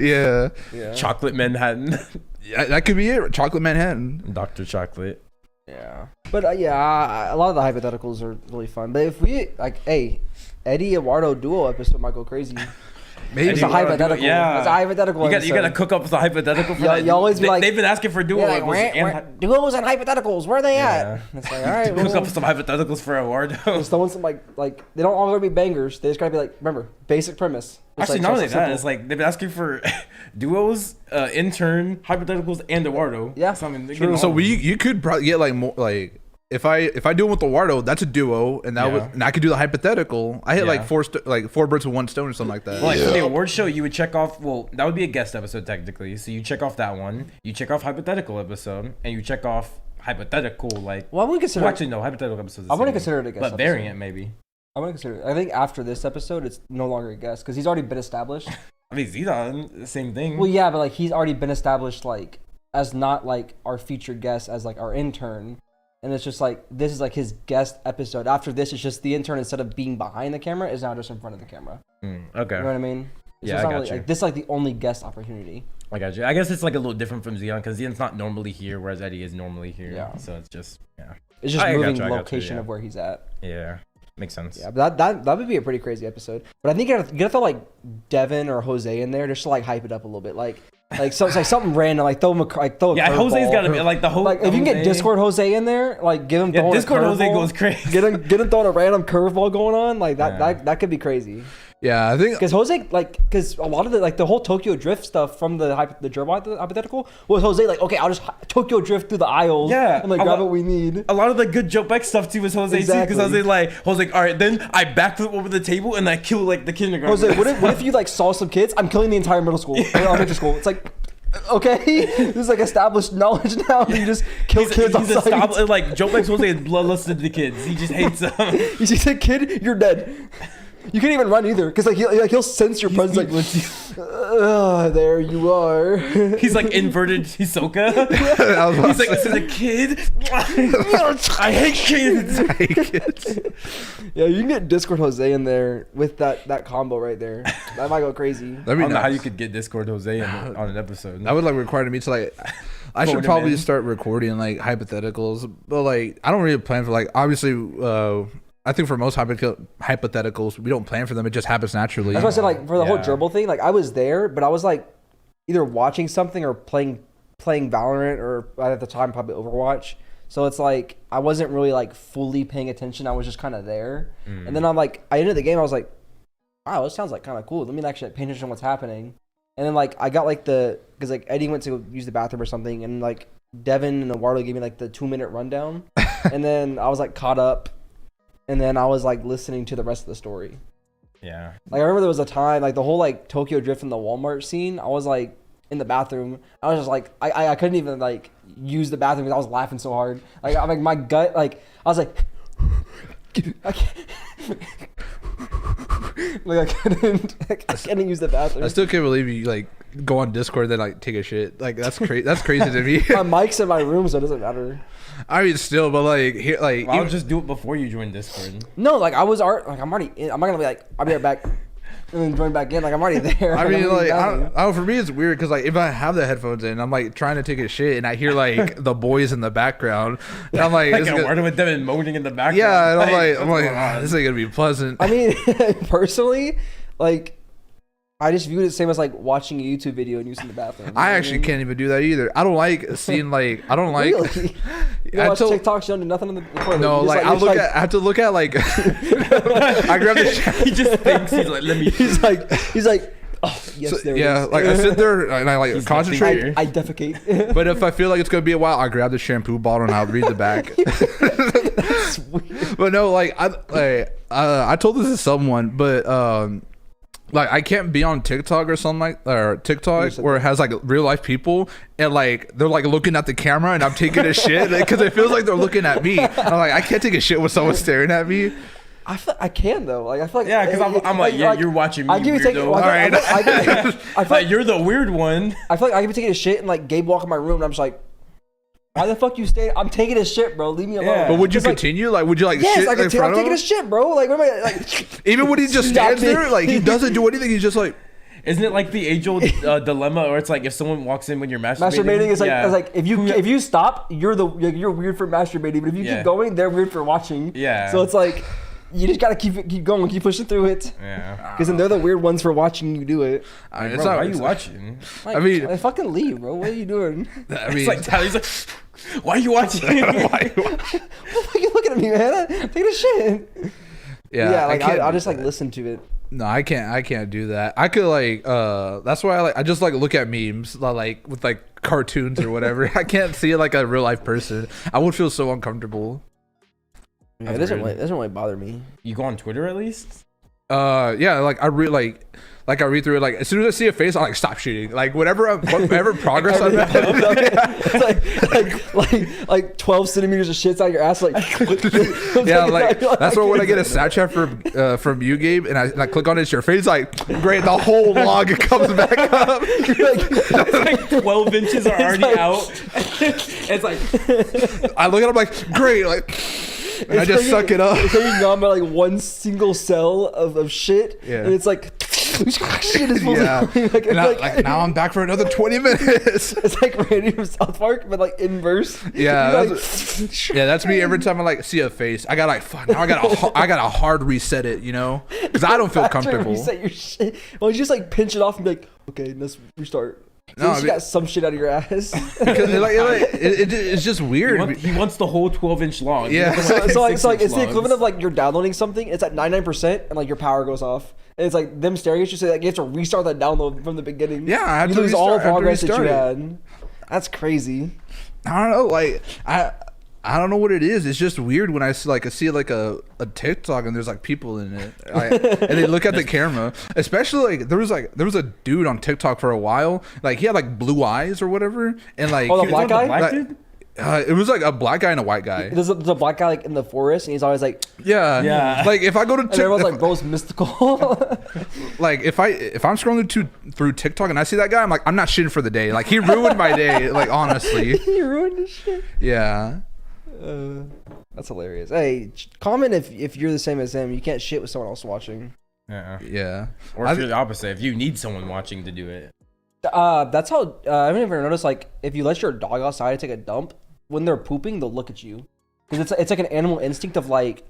Yeah. Chocolate Manhattan. Yeah, that could be it. Chocolate Manhattan. Dr. Chocolate. yeah. But a lot of the hypotheticals are really fun. But if we like, hey, Eddy Eduardo duo episode might go crazy. Maybe. It's a hypothetical. Yeah. It's a hypothetical. You got to episode. cook up with a hypothetical for Y'all- that. you always be like- they've been asking for duo Yeah, like, levels and duos and hypotheticals. Where are they Yeah. at? It's like, all right, cook well, up some hypotheticals for Eduardo. just throwing some like they don't all gotta be bangers. They just gotta be like, remember, basic premise. It's Actually, like, not only so that, simple. it's like they've been asking for duos, intern, hypotheticals, and Eduardo. Yeah, So, I mean, they're true. getting So all- you could probably get like more like if I do it with Eduardo, that's a duo, and that Yeah. was and I could do the hypothetical. I hit Yeah. like four birds with one stone or something like that. Well, like for the award show, you would check off. Well, that would be a guest episode technically. So you check off that one. You check off hypothetical episode, and you check off hypothetical like. well, I wouldn't consider. Well, actually, no, hypothetical episode. I wouldn't consider it a guest but episode. variant maybe. I wouldn't consider it. I think after this episode, it's no longer a guest because he's already been established. I mean, Zidane, the same thing. Well, yeah, but like he's already been established like as not like our featured guest as like our intern, and it's just like this is like his guest episode. After this, it's just the intern instead of being behind the camera is now just in front of the camera. Okay. You know what I mean? Yeah, it's I not got really, you. like, this is like the only guest opportunity. I got you. I guess it's like a little different from Zidane because Zidane's not normally here, whereas Eddy is normally here. Yeah. So it's just yeah. It's just I got moving you, I got you, location yeah. of where he's at. Yeah, makes sense. Yeah, but that would be a pretty crazy episode. But I think you gotta throw like Devin or Jose in there just to like hype it up a little bit. Like so, it's like something random. Like throw him Yeah, Jose's got to be like the whole. Like if you can get Discord Jose in there, like give him throwing Discord a Jose curveball, goes crazy. Get him throwing a random curveball going on. Like that could be crazy. Yeah, I think Because Jose, because a lot of the whole Tokyo Drift stuff from the Gerbil hypothetical was Jose like, okay, I'll just Tokyo Drift through the aisles, and like grab what we need. A lot of the good Jowp stuff too was Jose too, because Jose like, all right, then I backflip over the table and I kill like the kindergarten. Jose, what if you like saw some kids? I'm killing the entire middle school, elementary school. It's like, okay, this is like established knowledge now. You just kill kids on sight. Like Jowp Jose is bloodlusted to kids. He just hates them. You see a kid, you're dead. You can't even run either, because like he'll sense your presence. Like, there you are. He's like inverted Hisoka. He's like, this is a kid. I hate kids. Yeah, you can get Discord Jose in there with that combo right there. That might go crazy. I don't know how you could get Discord Jose on an episode. That would like require me to like. I should probably start recording like hypotheticals, but like I don't really plan for like obviously. I think for most hypotheticals, we don't plan for them. It just happens naturally. That's why I said, like, for the whole Gerbil thing, like, I was there, but I was, like, either watching something or playing Valorant or, at the time, probably Overwatch. So it's, like, I wasn't really, like, fully paying attention. I was just kind of there. And then I'm, like, I ended the game. I was like, wow, this sounds, like, kind of cool. Let me actually pay attention to what's happening. And then, like, I got, like, because, like, Eddy went to use the bathroom or something. And, like, Devin and Eduardo gave me, like, the 2-minute rundown. And then I was, like, caught up. And then I was like listening to the rest of the story. Yeah. Like I remember there was a time like the whole like Tokyo Drift in the Walmart scene. I was like in the bathroom. I was just like I couldn't even like use the bathroom because I was laughing so hard. Like I'm like my gut like I was like I can't. Like I couldn't use the bathroom. I still can't believe you like go on Discord then like take a shit. Like that's crazy. That's crazy to me. My mic's in my room, so it doesn't matter. I mean, still, but like here, like I'll just do it before you join Discord. No, like I'm already in. I'm not gonna be like I'll be right back and then join back in. Like I'm already there. I mean, like I don't, for me it's weird because like if I have the headphones in, I'm like trying to take a shit and I hear like the boys in the background. And I'm like, Eduardo with them and moaning in the background. Yeah, and I'm like, this ain't gonna be pleasant. I mean, personally, like. I just viewed it the same as like watching a YouTube video and using the bathroom. I actually can't even do that either. I don't like seeing like I don't like. Really? You watch TikToks, you don't do nothing in the toilet. No, like I have to look at like. I grab the. He just thinks he's like, let me. He's like, oh yes, so, there. Yeah, it is. like I sit there and I like concentrate. I defecate. But if I feel like it's gonna be a while, I grab the shampoo bottle and I'll read the back. That's weird. But no, like I told this to someone, but like I can't be on TikTok or something or TikTok where it has like real life people and like they're like looking at the camera and I'm taking a shit because it feels like they're looking at me. I'm like I can't take a shit with someone staring at me. I feel I can though. Like I feel like because I'm like you're watching me. I give you all right. I feel like you're the weird one. I feel like I can be taking a shit and like Gabe walk in my room and I'm just like. Why the fuck you stay? I'm taking a shit, bro. Leave me alone. Yeah. But would you continue? Like, would you like yes, shit I'm taking a shit, bro. Like, what am I like? Even when he just stands there, like he doesn't do anything. He's just like. Isn't it like the age-old dilemma, or it's like if someone walks in when you're masturbating? Masturbating is like, it's like if you stop, you're weird for masturbating, but if you keep going, they're weird for watching. Yeah. So it's like. You just gotta keep going, keep pushing through it. Yeah. Because then they're the weird ones for watching you do it. I mean, bro, why are you watching? Like, I mean, I fucking leave, bro. What are you doing? I mean, it's like Tally's like, why are you watching? Why are you looking at me, man? I'm taking a shit. Yeah, like I'll just like listen to it. No, I can't do that. I could like that's why I just like look at memes like with like cartoons or whatever. I can't see it like a real life person. I would feel so uncomfortable. Yeah, it doesn't really bother me. You go on Twitter at least? Yeah, like I read I read through it. Like as soon as I see a face, I like stop shooting. Like whatever progress I've had. It's like 12 centimeters of shits out your ass. Like yeah, like that's why when I get a Snapchat from you, Gabe, and I click on it, it's your face. Like great, the whole log comes back up. It's like 12 inches are already out. It's like I look at it, I'm like great, like. And I just suck it up. It's hanging on by like one single cell of shit. Yeah. And it's like shit is Yeah. like, And like now I'm back for another 20 minutes. It's like Randy from South Park, but like inverse. Yeah, He's yeah, that's me every time I like see a face. I got like fuck. Now I got to hard reset it, you know, because I don't feel After comfortable. Reset your shit. Well, you just like pinch it off and be like, okay, let's restart. No, No, you got some shit out of your ass. Because it's just weird. He wants the whole 12-inch log. Yeah. so like it's the 6-inch equivalent logs. of like you're downloading something. It's at 99% and like your power goes off. And it's like them staring at you. So like you have to restart that download from the beginning. Yeah, I have you to lose all the restart- I have to progress that you restart had. That's crazy. I don't know, like I don't know what it is. It's just weird when I see a TikTok and there's like people in it, and they look at the camera. Especially like there was a dude on TikTok for a while. Like he had like blue eyes or whatever, and like Oh, the he- black guy? Black like, dude? it was like a black guy and a white guy. There's a black guy like in the forest, and he's always like, Yeah, Yeah. Like if I go to and everyone's like, TikTok, bro's mystical. like if I'm scrolling through TikTok and I see that guy, I'm like, I'm not shitting for the day. Like he ruined my day. Like honestly, He ruined his shit. yeah. That's hilarious. Hey, comment if you're the same as him. You can't shit with someone else watching. Yeah. Yeah. Or if you're the opposite, if you need someone watching to do it. That's how I haven't ever noticed. Like, if you let your dog outside to take a dump, when they're pooping, they'll look at you because it's like an animal instinct of like,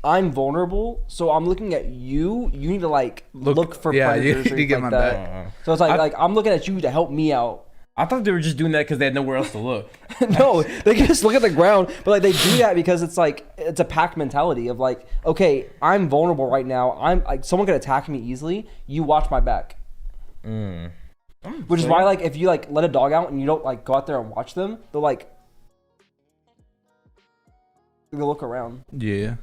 I'm vulnerable, so I'm looking at you. You need to like look for predators or you get anything my like that. back. So it's like I'm looking at you to help me out. I thought they were just doing that because they had nowhere else to look. No, they can just look at the ground, but like they do that because it's like it's a pack mentality of like, okay, I'm vulnerable right now. I'm like someone could attack me easily. You watch my back. Which is why like if you like let a dog out and you don't like go out there and watch them, they'll look around. Yeah.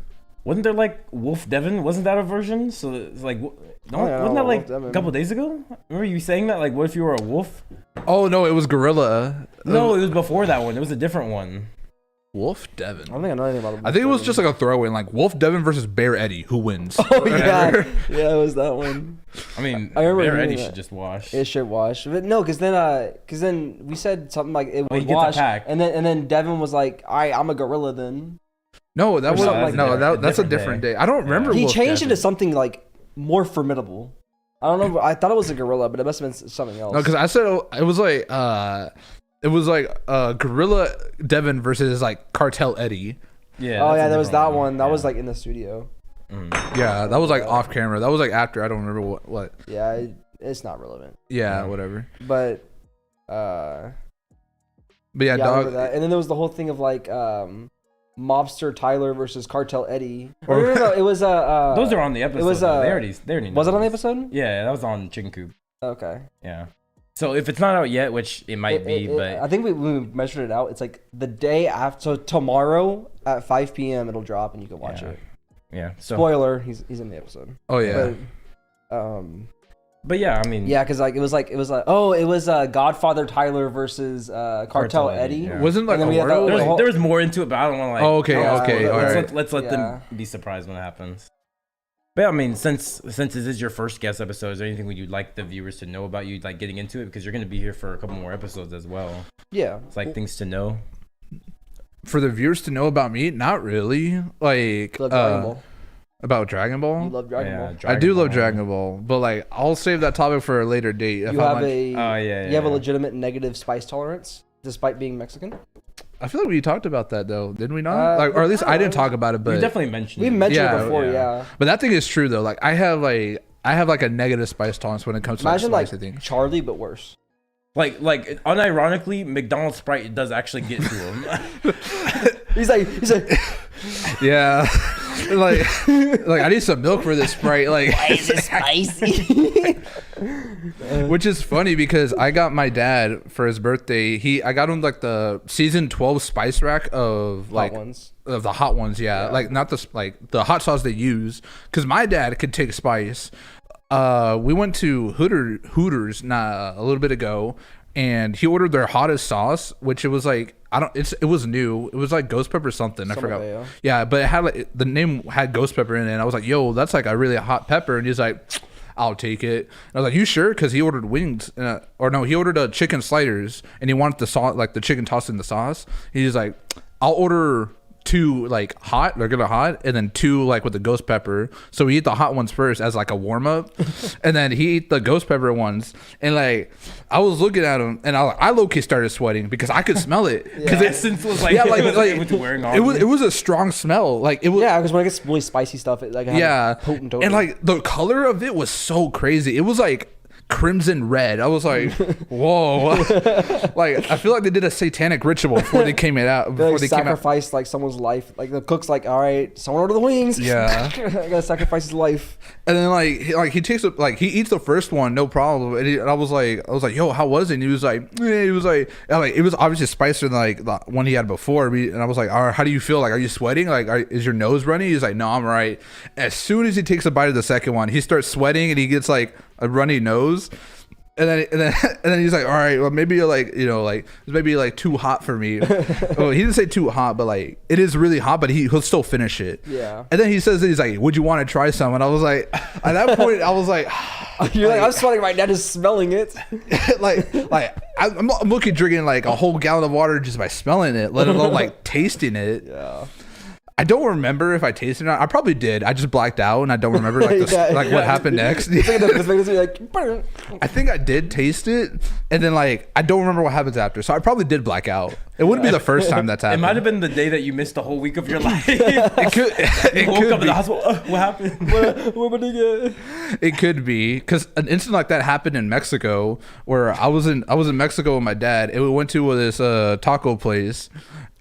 Wasn't there like Wolf Devin? Wasn't that a version? So it's like, yeah, wasn't that like Wolf Devin. a couple days ago? Remember you saying that? Like, what if you were a wolf? Oh no, it was gorilla. No, it was before that one. It was a different one. Wolf Devin. I don't think I know anything about it. I think it was just like a throwaway, like Wolf Devin versus Bear Eddy. Who wins? Oh yeah, yeah, it was that one. I mean, I remember Bear hearing Eddy that. should just wash. It should wash, but no, because then we said something like it Oh, he would gets a wash, pack. and then Devin was like, I'm a gorilla then. No, that Or was something like that. that's a different day. I don't remember. He Wolf changed it Devin. to something like more formidable. I don't know. I thought it was a gorilla, but it must have been something else. No, because I said it was like Gorilla Devin versus like Cartel Eddy. Yeah. oh that's yeah, a there was different that one. That Yeah. was like in the studio. Yeah, that was like off camera. That was like after. I don't remember what. Yeah, it's not relevant. Yeah, Yeah. whatever. But But yeah, yeah, I dog. remember that. And then there was the whole thing of like mobster Tyler versus cartel Eddy. Or- Or, no, it was Those are on the episode. was, though. They already know was it on the those. episode? Yeah, that was on Chicken Coop. Okay. Yeah. So if it's not out yet, which it might be, but I think we measured it out. It's like the day after. So tomorrow at 5 p.m. it'll drop and you can watch Yeah. it. yeah. So Spoiler: he's in the episode. Oh yeah. but yeah, I mean, Yeah, because it was Godfather Tyler versus Cartel Eddie. yeah. Wasn't like And then we had Eduardo, that- like- there was more into it, but I don't want to like. Oh, okay, Yeah, okay, all right. Let's let Yeah. them be surprised when it happens. But yeah, I mean, since this is your first guest episode, is there anything you'd like the viewers to know about you, like getting into it? Because you're going to be here for a couple more episodes as well. Yeah. It's like things to know. For the viewers to know about me, not really. Like You love Dragon Ball. about Dragon Ball. You love Dragon Ball. I do love Dragon Ball, but like I'll save that topic for a later date. If You I'm have like- a yeah. you have a legitimate negative spice tolerance despite being Mexican. I feel like we talked about that though, didn't we not? Like, or at least I didn't talk about it, but We definitely mentioned. We it. mentioned Yeah, it before, yeah. yeah. But that thing is true though. Like I have like a negative spice tolerance when it comes to Imagine like like spicy things. Charlie, but worse. Like unironically, McDonald's Sprite does actually get to him. He's like, Yeah. like I need some milk for this Sprite. Like why is it spicy? which is funny because I got my dad for his birthday. I got him like the season 12 spice rack of like ones. of the hot ones. Yeah, like not the hot sauce they use because my dad could take spice. We went to Hooters a little bit ago, and he ordered their hottest sauce, which it was like it was new. It was like ghost pepper something. I forgot. Mayo. Yeah, but it had like the name had ghost pepper in it. And I was like, "Yo, that's like a really hot pepper." And he's like, "I'll take it." And I was like, "You sure?" Because he ordered wings, or no, he ordered chicken sliders, and he wanted the sauce, like the chicken tossed in the sauce. He's like, "I'll order two like hot, regular hot, and then two like with the ghost pepper. So we eat the hot ones first as like a warm up, and then he eat the ghost pepper ones. And like I was looking at him, and I low key started sweating because I could smell it. Because the essence was like, wearing on. It was a strong smell. Like it was. Yeah, because when it gets really spicy stuff, it like has a potent odor. And like the color of it was so crazy. It was like crimson red. I was like, whoa. Like I feel like they did a satanic ritual before they came out. Before they sacrificed like someone's life. Like the cook's like, all right, someone order the wings. Yeah. I gotta sacrifice his life. And then he takes it, like he eats the first one, no problem. And I was like, yo, how was it? And he was like, it was obviously spicier than like the one he had before. And I was like, all right, how do you feel? Like, are you sweating? Like, is your nose runny? He's like, no, I'm right. As soon as he takes a bite of the second one, he starts sweating and he gets like a runny nose. And then he's like, all right, well maybe like, like it's maybe like too hot for me. Well, he didn't say too hot, but like it is really hot, but he'll still finish it. Yeah. And then he says he's like, would you want to try some? And I was like, at that point I was like, you're like I'm sweating right now just smelling it. I'm looking drinking like a whole gallon of water just by smelling it, let alone like tasting it. Yeah. I don't remember if I tasted it or not. I probably did. I just blacked out and I don't remember like what happened next. I think I did taste it, and then like I don't remember what happens after. So I probably did black out. It wouldn't be the first time that's happened. It might have been the day that you missed the whole week of your life. It woke could up be. in the hospital. What happened? What did you get? It could be because an incident like that happened in Mexico, where I was in Mexico with my dad, and we went to this taco place.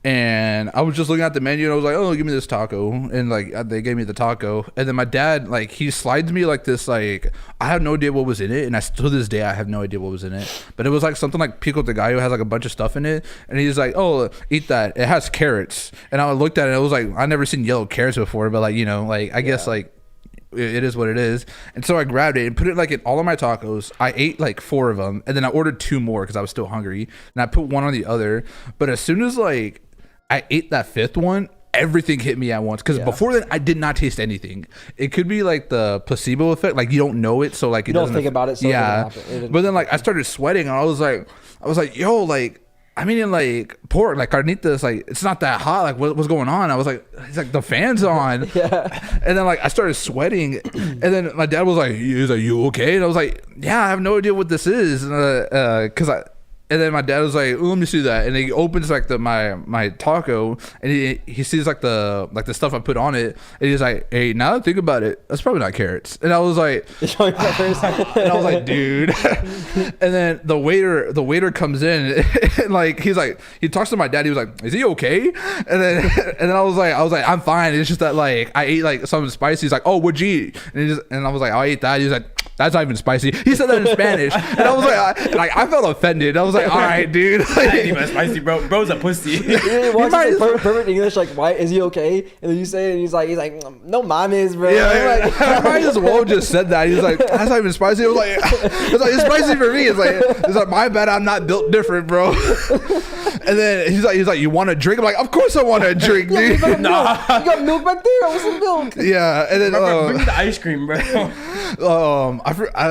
And I was just looking at the menu and I was like, oh, give me this taco. And like they gave me the taco. And then my dad, like he slides me like this, like I have no idea what was in it. And to this day, I have no idea what was in it. But it was like something like pico de gallo, has like a bunch of stuff in it. And he's like, oh, eat that. It has carrots. And I looked at it and it was like, I've never seen yellow carrots before. But like, like I guess like it is what it is. And so I grabbed it and put it like in all of my tacos. I ate like 4 of them. And then I ordered 2 more because I was still hungry. And I put one on the other. But as soon as like I ate that 5th one, everything hit me at once. Because before that, I did not taste anything. It could be like the placebo effect, like you don't know it, so like you don't think about it. So yeah, but then like I started sweating, and I was like, yo, like I'm eating like pork, like carnitas, like it's not that hot. Like what's going on? I was like, he's like the fan's on. Yeah. And then like I started sweating, and then my dad was like, you okay? And I was like, yeah, I have no idea what this is, And then my dad was like, let me see that. And he opens like my taco, and he sees like the stuff I put on it, and he's like, hey, now that I think about it, that's probably not carrots. And I was like, dude. And then the waiter comes in, and like he talks to my dad. He was like, is he okay? And then I was like, I'm fine. It's just that like I ate like something spicy. He's like, oh, what'd you eat? And I was like, I ate that. He's like, that's not even spicy. He said that in Spanish, and I was like I felt offended. I was like, all right, dude. That ain't even spicy, bro. Bro's a pussy. He watches perfect English, like, why is he okay? And then you say it, and he's like, no mames, bro. Yeah, like, I might as well just said that. He's like, that's not even spicy. I was like, it's spicy for me. It's like my bad. I'm not built different, bro. And then he's like, you want a drink? I'm like, of course I want a drink, dude. You got milk back there. I want some milk. Yeah, and then bring the ice cream, bro.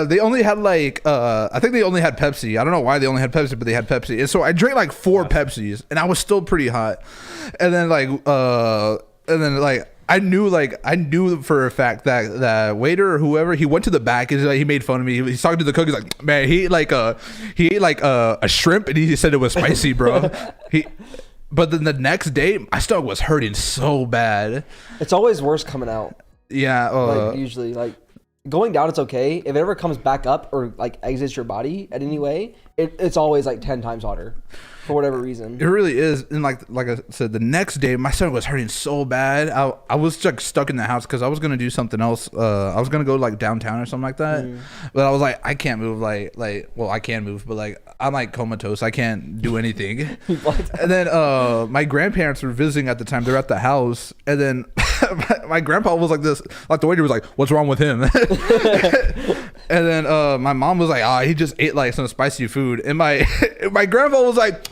They only had like I think they only had Pepsi. I don't know why they only had Pepsi, but they had Pepsi. And so I drank like 4 Pepsis, and I was still pretty hot. And then I knew for a fact that waiter or whoever, he went to the back and he made fun of me. He's talking to the cook. He's like, man, he ate like a shrimp, and he said it was spicy, bro. But then the next day, my stomach was hurting so bad. It's always worse coming out. Yeah, like usually like. Going down, it's okay. If it ever comes back up or like exits your body at any way, it's always like 10 times hotter for whatever reason. It really is. And like I said, the next day my stomach was hurting so bad. I was like stuck in the house because I was gonna do something else. I was gonna go like downtown or something like that. But I was like, I can't move. Well, I can move, but like I'm like comatose. I can't do anything. And then my grandparents were visiting at the time. They're at the house, and then my grandpa was like this. Like the waiter was like, "What's wrong with him?" And then my mom was like, he just ate like some spicy food. And my grandpa was like,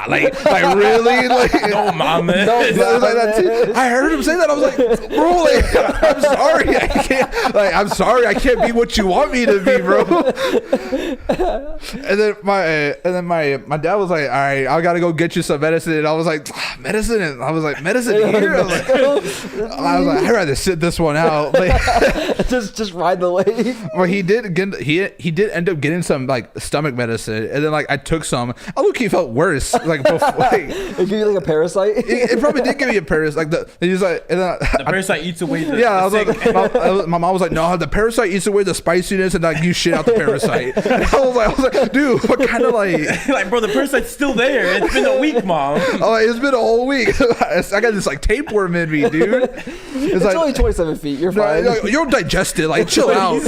like really? Like, No, mama. No, it was like that too. I heard him say that. I was like, bro, like, I'm sorry. I can't. Like, I'm sorry. I can't be what you want me to be, bro. And then my dad was like, all right, I gotta go get you some medicine. And I was like, medicine? And I was like, medicine here? I was like, I'd rather sit this one out. Like, just ride the wave. well, he did end up getting some like stomach medicine, and then like I took some. I look, he felt worse. Like, before, It gave you like a parasite. it probably did give me a parasite. Like he's like, and then The parasite eats away the. yeah, I was the like, my mom was like, no, the parasite eats away the spiciness, and like you shit out the parasite. And I was like, dude, what kind of like? like, bro, the parasite's still there. It's been a week, mom. Oh, like, it's been a whole week. I got this like tapeworm in me, dude. It's like, only 27 feet. You're no, fine. you'll digest it. Like, chill out.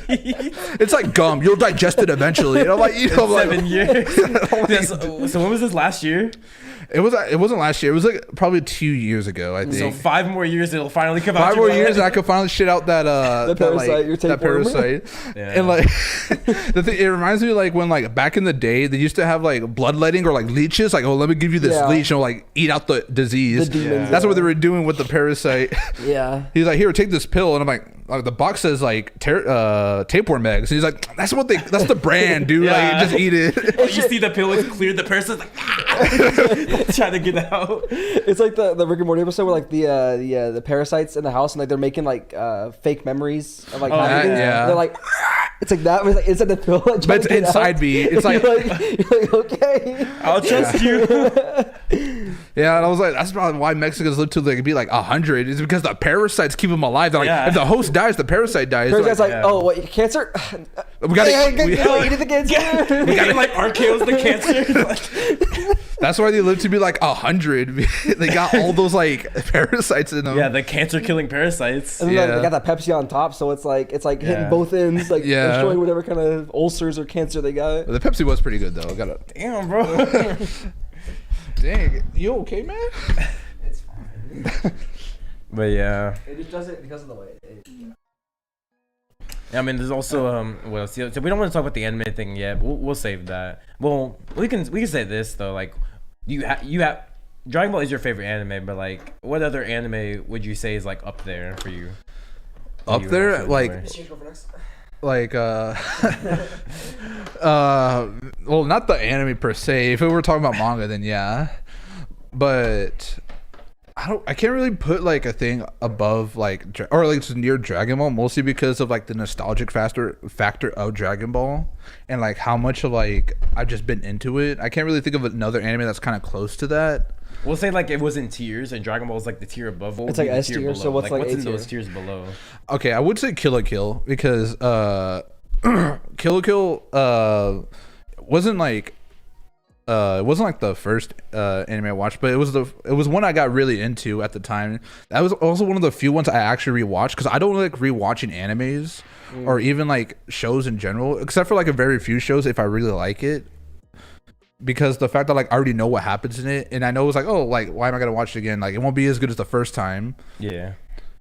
It's like gum. You'll digest it eventually. And I'm like, 7 years. So when was this last year? It wasn't last year. It was like probably 2 years ago, I think. So 5 more years, it'll finally come out. 5 more years, and I could finally shit out that parasite, your that tapeworm. parasite. Yeah. And like it reminds me like when like back in the day they used to have like bloodletting or like leeches. Like, oh, let me give you this Yeah. leech and like eat out the disease. The demons, That's yeah. what they were doing with the parasite. Yeah. He's like, here, take this pill, and I'm like, the box says like tapeworm eggs. And he's like, that's the brand, dude. Yeah. Like, just eat it. You see the pill, it's cleared. The person's like trying to get out. It's like the Rick and Morty episode where like the parasites in the house and like they're making like fake memories of like having things. yeah. They're like it's like that, but it's like inside the pill. Like, But it's inside me. It's like, you're like okay. I'll trust you. yeah, and I was like, that's probably why Mexicans live to like be like 100. Is because the parasites keep them alive. They're like, Yeah. if the host dies, the parasite dies. They're Parasite's like, yeah. oh, what, cancer? We gotta- we we- gotta eat the cancer. We got like RKO's the cancer. that's why they live to be like 100. They got all those like parasites in them. Yeah, the cancer killing parasites. And then Yeah. they got that Pepsi on top, so it's like hitting Yeah. both ends, like Yeah. destroying whatever kind of ulcers or cancer they got. But the Pepsi was pretty good though. I gotta. Damn, bro. Dang, you okay, man? It's fine. But yeah. It just does it because of the way. I mean, there's also well, so we don't want to talk about the anime thing yet. We'll save that. Well, we can say this though. Like, you have Dragon Ball is your favorite anime, but like, what other anime would you say is like up there for you? Up You there, absolutely like, adore? like well, not the anime per se. If we were talking about manga, then yeah. But I can't really put like a thing above like or like near Dragon Ball, mostly because of like the nostalgic factor of Dragon Ball and like how much of like I've just been into it. I can't really think of another anime that's kind of close to that. We'll say like it was in tiers, and Dragon Ball is like the tier above. What It's would like be the S tier, below? so what's like what's A in tier? those tiers below? Okay, I would say Kill la Kill because Kill la Kill wasn't like it wasn't like the first anime I watched, but it was one I got really into at the time. That was also one of the few ones I actually rewatched because I don't like rewatching animes or even like shows in general, except for like a very few shows if I really like it. Because the fact that like I already know what happens in it, and I know it's like, oh, like why am I gonna watch it again? Like it won't be as good as the first time. Yeah,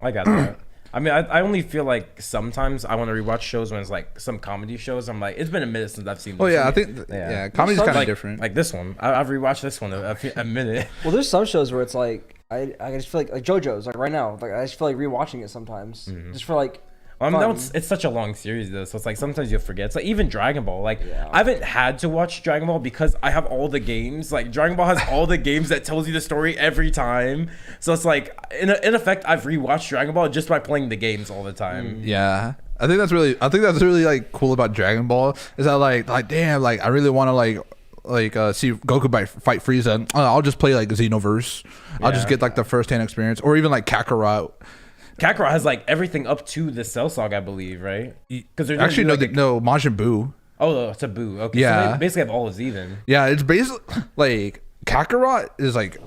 I got that. I mean, I only feel like sometimes I want to rewatch shows when it's like some comedy shows. I'm like, it's been a minute since I've seen this. Oh yeah, I think yeah, comedy's kind of like, different. Like this one, I've rewatched this one a minute. Well, there's some shows where it's like I just feel like JoJo's like right now, like I just feel like rewatching it sometimes, just for like. I mean, fun. it's such a long series though, so it's like sometimes you'll forget. It's like even Dragon Ball. Like Yeah. I haven't had to watch Dragon Ball because I have all the games. Like Dragon Ball has all the games that tells you the story every time. So it's like in effect, I've rewatched Dragon Ball just by playing the games all the time. Yeah, I think that's really like cool about Dragon Ball is that like damn, like I really want to see Goku fight Frieza. I'll just play like Xenoverse. I'll just Yeah. get like the first hand experience, or even like Kakarot. Kakarot has like everything up to the Cell Saga, I believe, right? Because they're Actually, doing, no, Majin Buu. Oh, it's a Boo. Okay, Yeah. So they basically have all of even. Yeah, it's basically like Kakarot is like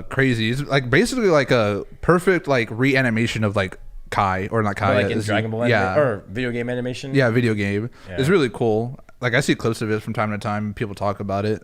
crazy. It's like basically like a perfect like reanimation of like Kai or not Kai. Or like in it's- Dragon Ball yeah, or video game animation. yeah, video game. Yeah. It's really cool. Like I see clips of it from time to time. People talk about it.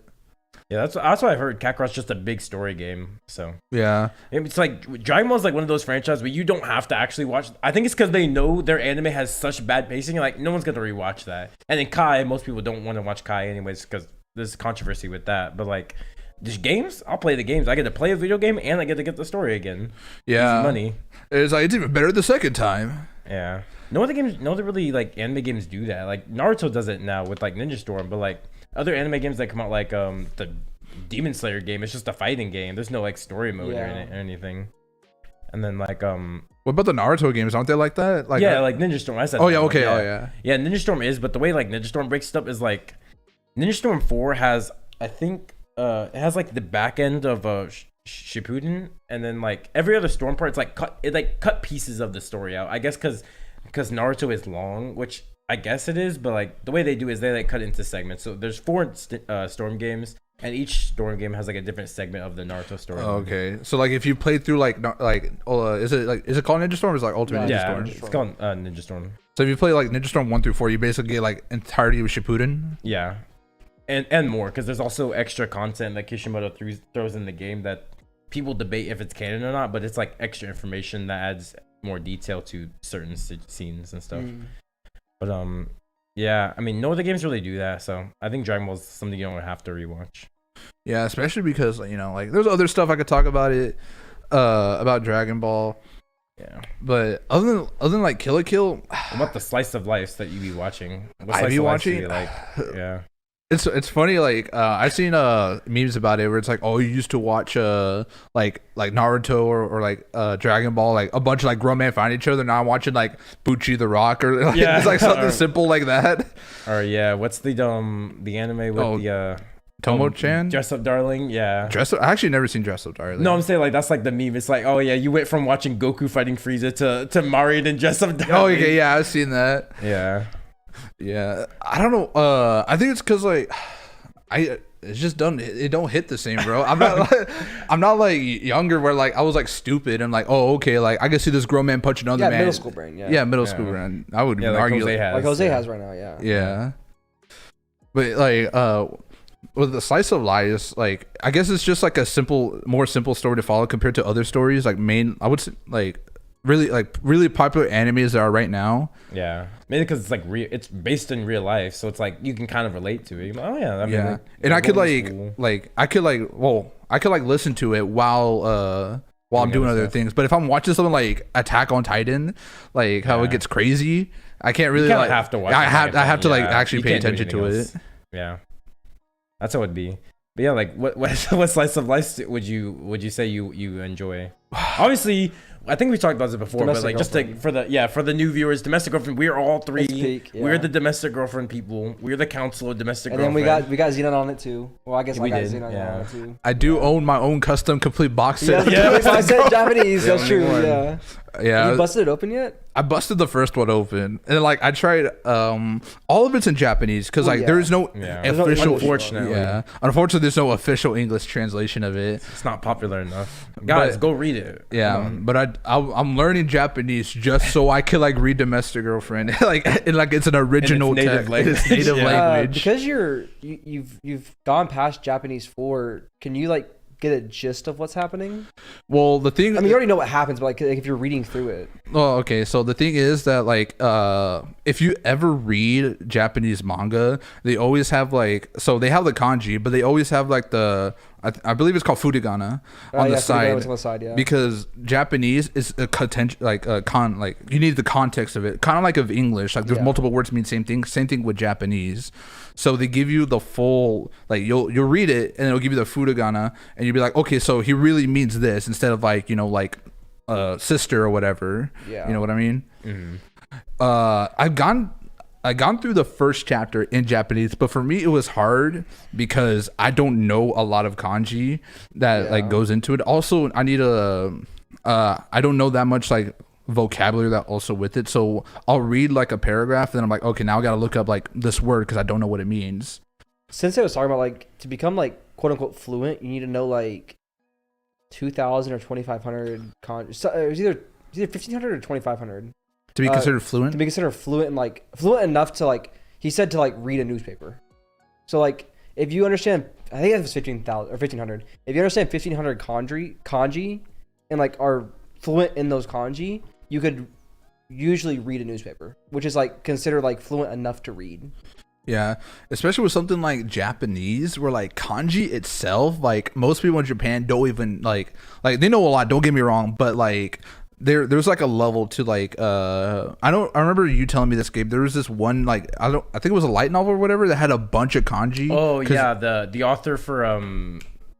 Yeah, that's what I've heard. Kakarot's just a big story game. So Yeah. it's like Dragon Ball is like one of those franchises where you don't have to actually watch. I think it's because they know their anime has such bad pacing. Like no one's gonna rewatch that. And then Kai, most people don't want to watch Kai anyways because there's controversy with that. But like just games, I'll play the games. I get to play a video game and I get to get the story again. Yeah. Easy money. It's like it's even better the second time. Yeah. No other really like anime games do that. Like Naruto does it now with like Ninja Storm, but like other anime games that come out like the Demon Slayer game, it's just a fighting game. There's no like story mode or anything. And then like what about the Naruto games? Aren't they like that? Like like Ninja Storm. I said oh yeah, okay, oh yeah. Yeah, Ninja Storm is, but the way like Ninja Storm breaks it up is like Ninja Storm 4 has I think it has like the back end of Shippuden, and then like every other Storm part, it's like cut pieces of the story out. I guess because Naruto is long, which I guess it is, but like the way they do is they like cut into segments. So there's 4 Storm games, and each Storm game has like a different segment of the Naruto story. Oh, okay, so like if you played through like is it called Ninja Storm or is it like Ultimate Ninja Storm? It's called Ninja Storm. So if you play like Ninja Storm 1 through 4, you basically get like entirety of Shippuden. Yeah, and more because there's also extra content that Kishimoto throws in the game that people debate if it's canon or not, but it's like extra information that adds more detail to certain scenes and stuff. But yeah, I mean, no other games really do that, so I think Dragon Ball is something you don't have to rewatch. Yeah, especially because like there's other stuff I could talk about about Dragon Ball. Yeah, but other than like Kill la Kill, what about the slice of life that you be watching? What I be watching? like, yeah. It's funny, like I've seen memes about it where it's like, oh, you used to watch like Naruto or like Dragon Ball, like a bunch of like grown men find each other. Now I'm watching like Bucci the Rock or like, it's like something simple like that. Or yeah, what's the anime with the Tomo-chan? Dress Up Darling, yeah. I actually never seen Dress Up Darling. No, I'm saying like that's like the meme. It's like, oh yeah, you went from watching Goku fighting Frieza to Mario and Dress Up Darling. Oh okay, yeah, I've seen that. Yeah, I don't know. I think it's because like it's just done. It don't hit the same, bro. I'm not like younger where like I was like stupid and like, oh okay, like I can see this grown man punch another man. Middle school brain. Middle school brain. I would argue like Jose has right now. Yeah. But like with the slice of life, like I guess it's just like more simple story to follow compared to other stories. Like I would say like really popular animes that are right now. Yeah, maybe because it's like it's based in real life, so it's like you can kind of relate to it. Like, oh yeah, I mean, yeah. Like, and I could I could listen to it while I'm doing other things. But if I'm watching something like Attack on Titan, like how it gets crazy, I can't really like have to watch. I have to like actually pay attention to it. Yeah, that's how it'd be. But yeah, like what slice of life would you say you enjoy? Obviously, I think we talked about it before, domestic but like just for the new viewers, domestic girlfriend. We're all three. We're the domestic girlfriend people. We're the council of domestic girlfriend. And then we got Xenon on it too. Well, I guess we got Xenon on it too. I do own my own custom complete box set. I said Japanese. That's true. Yeah. Yeah. Have you busted it open yet? I busted the first one open, and like I tried. All of it's in Japanese because like there's no official. Unfortunately, there's no official English translation of it. It's not popular enough. Guys, go read it. Yeah, but I'm learning Japanese just so I can like read Domestic Girlfriend, like it's an original native language. It's native language. Because you've gone past Japanese 4. Can you like get a gist of what's happening? Well, the thing, I mean, you already know what happens, but like if you're reading through it. Oh, okay. So the thing is that like if you ever read Japanese manga, they always have like, so they have the kanji, but they always have like I believe it's called furigana on the side. Yeah. Because Japanese is a like you need the context of it, kind of like of English. Like there's multiple words mean same thing. Same thing with Japanese. So they give you the full, like you'll read it and it'll give you the furigana and you'll be like, okay, so he really means this instead of like, you know, like sister or whatever. Yeah. You know what I mean? Mm-hmm. I've gone through the first chapter in Japanese, but for me it was hard because I don't know a lot of kanji that like goes into it. Also, I need I don't know that much like vocabulary that also with it, so I'll read like a paragraph and then I'm like, okay, now I gotta look up like this word because I don't know what it means. Sensei was talking about like to become like quote unquote fluent, you need to know like 2,000 or 2,500 kanji. So it was either 1,500 or 2,500 to be considered fluent. To be considered fluent and like fluent enough to like he said to like read a newspaper. So like if you understand I think it was 15,000 or 1,500. If you understand 1,500 kanji, and like are fluent in those kanji, you could usually read a newspaper, which is like considered like fluent enough to read. Yeah, especially with something like Japanese, where like kanji itself, like most people in Japan don't even like they know a lot. Don't get me wrong, but like there's like a level to like I remember you telling me this, Gabe. There was this one like I think it was a light novel or whatever that had a bunch of kanji. Oh yeah, the author for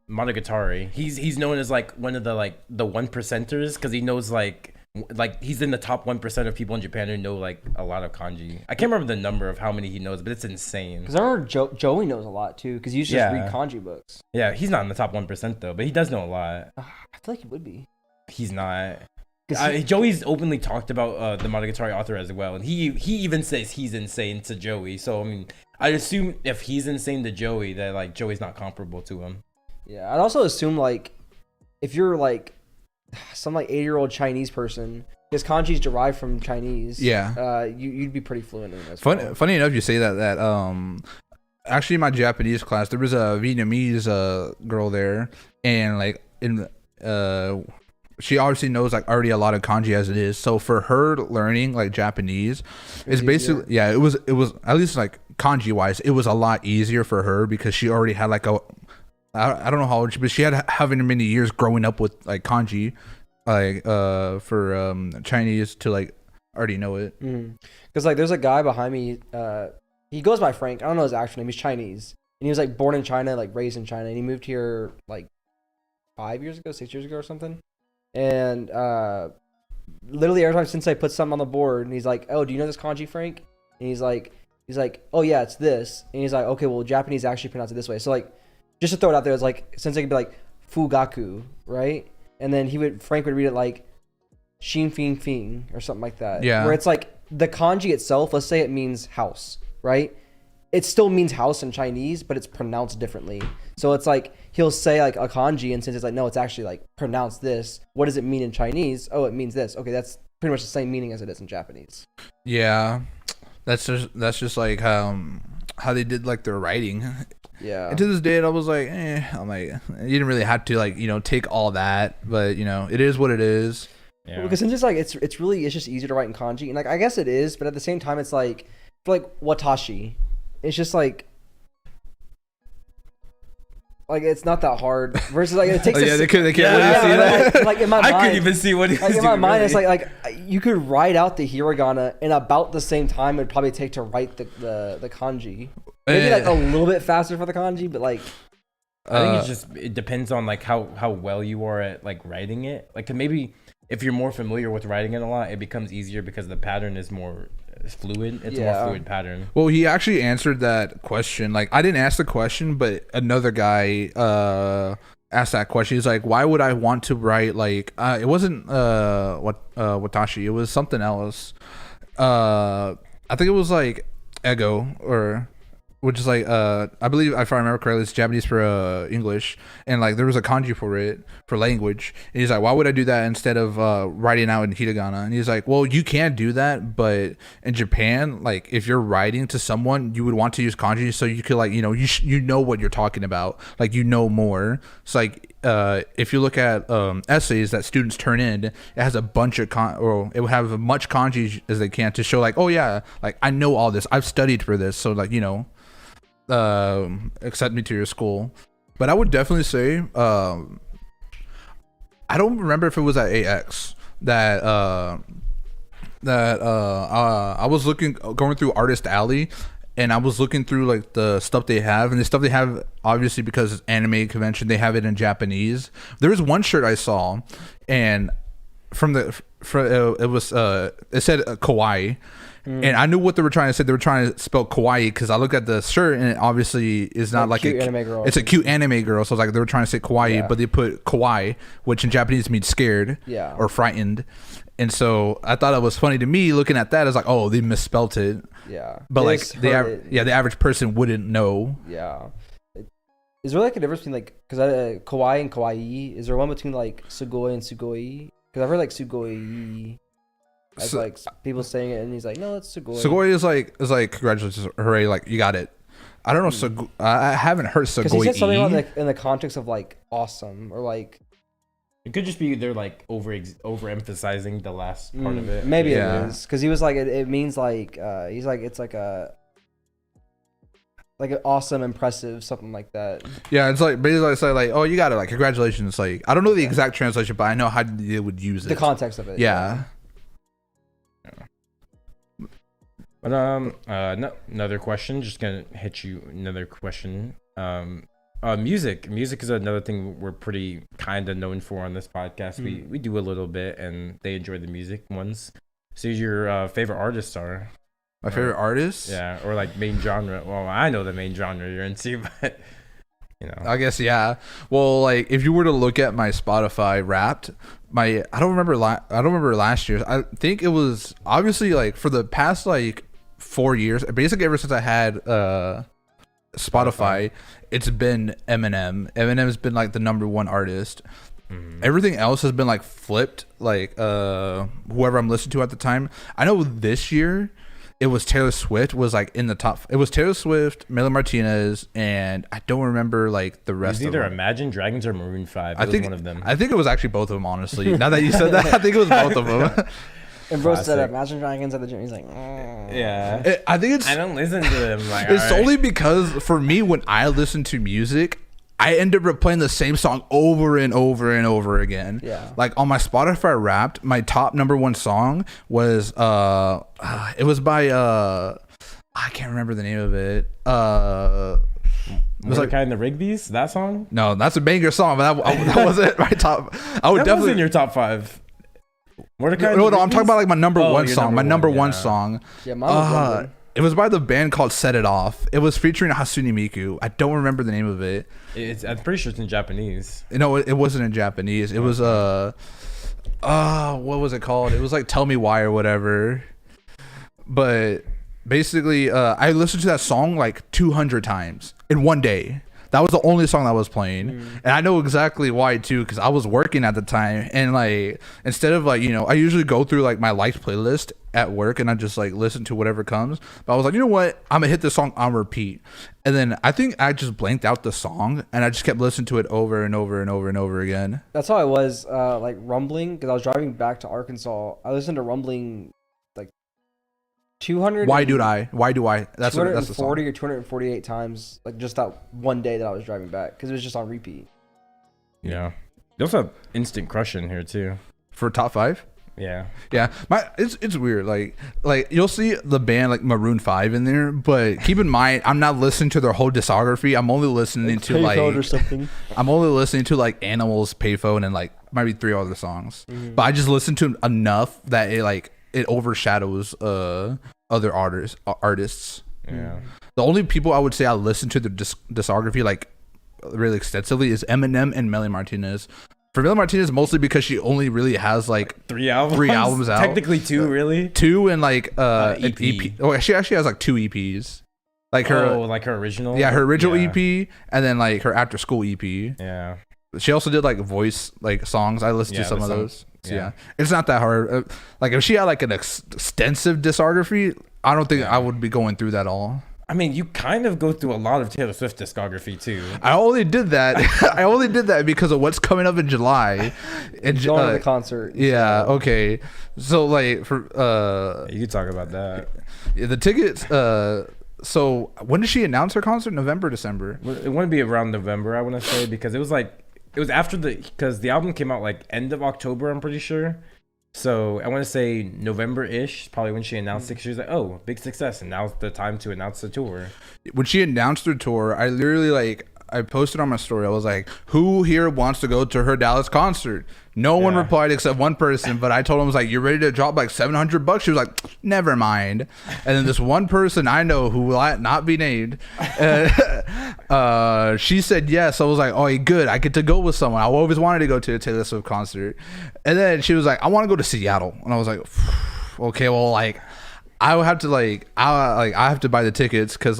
Monogatari. He's known as like one of the like the 1%ers because he knows like he's in the top 1% of people in Japan who know like a lot of kanji. I can't remember the number of how many he knows, but it's insane. Because I remember Joey knows a lot too, because he used to just read kanji books. Yeah, he's not in the top 1% though, but he does know a lot. I feel like he would be. He's not. Joey's openly talked about the Monogatari author as well, and he even says he's insane to Joey. So I mean, I'd assume if he's insane to Joey, that like Joey's not comparable to him. Yeah, I'd also assume like if you're like some like 80-year-old Chinese person, because kanji's derived from Chinese. Yeah. You'd be pretty fluent in this. Funny enough, you say that. Actually, in my Japanese class, there was a Vietnamese girl there, and like she obviously knows like already a lot of kanji as it is. So for her learning like Japanese, it's basically it was at least like kanji wise, it was a lot easier for her because she already had like I don't know how old but she had having many years growing up with like kanji, like for Chinese to like already know it. Because like there's a guy behind me. He goes by Frank. I don't know his actual name. He's Chinese, and he was like born in China, like raised in China, and he moved here like 6 years ago or something. And literally every time Sensei puts something on the board, and he's like, "Oh, do you know this kanji, Frank?" And he's like, "Oh yeah, it's this." And he's like, "Okay, well, Japanese actually pronounce it this way." So like, just to throw it out there, it's like Sensei could be like Fugaku, right? And then Frank would read it like Shin Fing Fing or something like that. Yeah. Where it's like the kanji itself, let's say it means house, right? It still means house in Chinese, but it's pronounced differently. So it's like he'll say like a kanji, and since it's like no, it's actually like pronounced this. What does it mean in Chinese? Oh, it means this. Okay, that's pretty much the same meaning as it is in Japanese. Yeah, that's just like how they did like their writing. Yeah. And to this day, I was like, I'm like, you didn't really have to like take all that, but it is what it is. Yeah. Because since it's like it's just easier to write in kanji, and like I guess it is, but at the same time, it's like for like watashi, it's just like it's not that hard. Versus like it takes. They can't really see that. Like in my mind, I couldn't even see what he was like in doing, my mind, really. it's like you could write out the hiragana in about the same time it'd probably take to write the kanji. Maybe like a little bit faster for the kanji, but like I think it depends on like how well you are at like writing it. Like maybe if you're more familiar with writing it a lot, it becomes easier because the pattern is more fluid. It's a more fluid pattern. Well, he actually answered that question. Like I didn't ask the question, but another guy asked that question. He's like, why would I want to write like it wasn't watashi, it was something else. I think it was like ego, or which is like I believe, if I remember correctly, it's Japanese for English, and like there was a kanji for it for language, and he's like, why would I do that instead of writing out in hiragana? And he's like, well, you can do that, but in Japan, like if you're writing to someone, you would want to use kanji so you could like you know what you're talking about, like more. It's like if you look at essays that students turn in, it has a bunch of or it will have as much kanji as they can to show like, oh yeah, like I know all this, I've studied for this, so like accept me to your school. But I would definitely say I don't remember if it was at AX that I was going through Artist Alley, and I was looking through like the stuff they have, and the stuff they have, obviously because it's anime convention, they have it in Japanese. There was one shirt I saw, and it said kawaii. And I knew what they were trying to say. They were trying to spell kawaii because I looked at the shirt and it obviously is not like cute anime girl. It's a cute anime girl. So it's like they were trying to say kawaii, but they put kawaii, which in Japanese means scared or frightened. And so I thought it was funny to me looking at that. I was like, oh, they misspelt it. Yeah. But like the average person wouldn't know. Yeah. Is there like a difference between like, because kawaii and kawaii, is there one between like sugoi and sugoi? Because I've heard like sugoi as like people saying it, and he's like, no, it's sugoi. Sugoi is like congratulations, hooray, like you got it. I don't know. So I haven't heard Sugoi. Because he said something about in the context of like awesome or like. It could just be they're like overemphasizing the last part of it. Maybe it is because he was like it means like he's like it's like an awesome, impressive, something like that. Yeah, it's like basically it's like oh you got it like congratulations. Like I don't know the exact translation, but I know how they would use it. The context of it. Yeah. But another question. Just gonna hit you another question. Music is another thing we're pretty kind of known for on this podcast. We do a little bit, and they enjoy the music ones. So your favorite artists are? My favorite artists? Yeah, or like main genre. Well, I know the main genre you're into, but you know. I guess yeah. Well, like if you were to look at my Spotify Wrapped, I don't remember last year. I think it was obviously like for the past like 4 years, basically ever since I had Spotify, it's been Eminem. Eminem's been like the #1 artist. Everything else has been like flipped, like whoever I'm listening to at the time. I know this year it was Taylor Swift was like in the top. It was Taylor Swift, Mila Martinez, and I don't remember like the rest. It was either of them. Imagine Dragons or Maroon 5. It was one of them. I think it was actually both of them. Honestly, now that you said that, I think it was both of them. And bro said, "Imagine Dragons at the gym." He's like, yeah. I think it's. I don't listen to them. Like, it's only because for me, when I listen to music, I end up replaying the same song over and over and over again. Yeah. Like on my Spotify Wrapped, my top #1 song was it was by I can't remember the name of it. It was like kind of the Rigby's, that song? No, that's a banger song, but that wasn't my top. I would definitely in your top 5. No, I'm talking about like my #1 song. My #1 song. Yeah, mine it was by the band called Set It Off. It was featuring Hatsune Miku. I don't remember the name of it. I'm pretty sure it's in Japanese. No, it wasn't in Japanese. It was what was it called? It was like Tell Me Why or whatever. But basically, I listened to that song like 200 times in one day. That was the only song that was playing. And I know exactly why too, because I was working at the time, and like instead of like, I usually go through like my liked playlist at work and I just like listen to whatever comes. But I was like, you know what? I'm gonna hit this song on repeat. And then I think I just blanked out the song and I just kept listening to it over and over and over and over again. That's how I was like Rumbling, because I was driving back to Arkansas. I listened to Rumbling like 200. Why do I? That's 240 or 248 times, like just that one day that I was driving back, because it was just on repeat. Yeah. You also have Instant Crush in here too. For top 5? Yeah. It's weird. Like you'll see the band like Maroon 5 in there, but keep in mind I'm not listening to their whole discography. I'm only listening to like or something. I'm only listening to like Animals, Payphone, and like maybe 3 other songs. But I just listen to enough that it overshadows other artists. Yeah. The only people I would say I listen to their discography like really extensively is Eminem and Mila Martinez. For Mila Martinez, mostly because she only really has like 3 albums. 3 albums out. Technically 2, really. 2 and like EP. an EP. Oh, she actually has like 2 EPs. Like her. Oh, like her original. Yeah, her original EP, and then like her after school EP. Yeah. She also did like voice like songs. I listened to some of those. So, yeah, it's not that hard. Like if she had like an extensive discography, I don't think I would be going through that all. I mean, you kind of go through a lot of Taylor Swift discography too. I only did that. I only did that because of what's coming up in July. And going to the concert. Yeah. Okay. So like for you could talk about that. The tickets. So when did she announce her concert? November, December? It wouldn't be around November, I want to say, because it was after because the album came out like end of October, I'm pretty sure. So I want to say November-ish, probably when she announced it. She was like, "Oh, big success!" And now's the time to announce the tour. When she announced her tour, I literally I posted on my story. I was like, "Who here wants to go to her Dallas concert?" No one replied except one person. But I told him, I was like, "You're ready to drop like $700?" She was like, "Never mind." And then this one person I know who will not be named, she said yes. I was like, "Oh, good. I get to go with someone. I always wanted to go to a Taylor Swift concert." And then she was like, "I want to go to Seattle." And I was like, "Okay, well, like, I would have to I have to buy the tickets because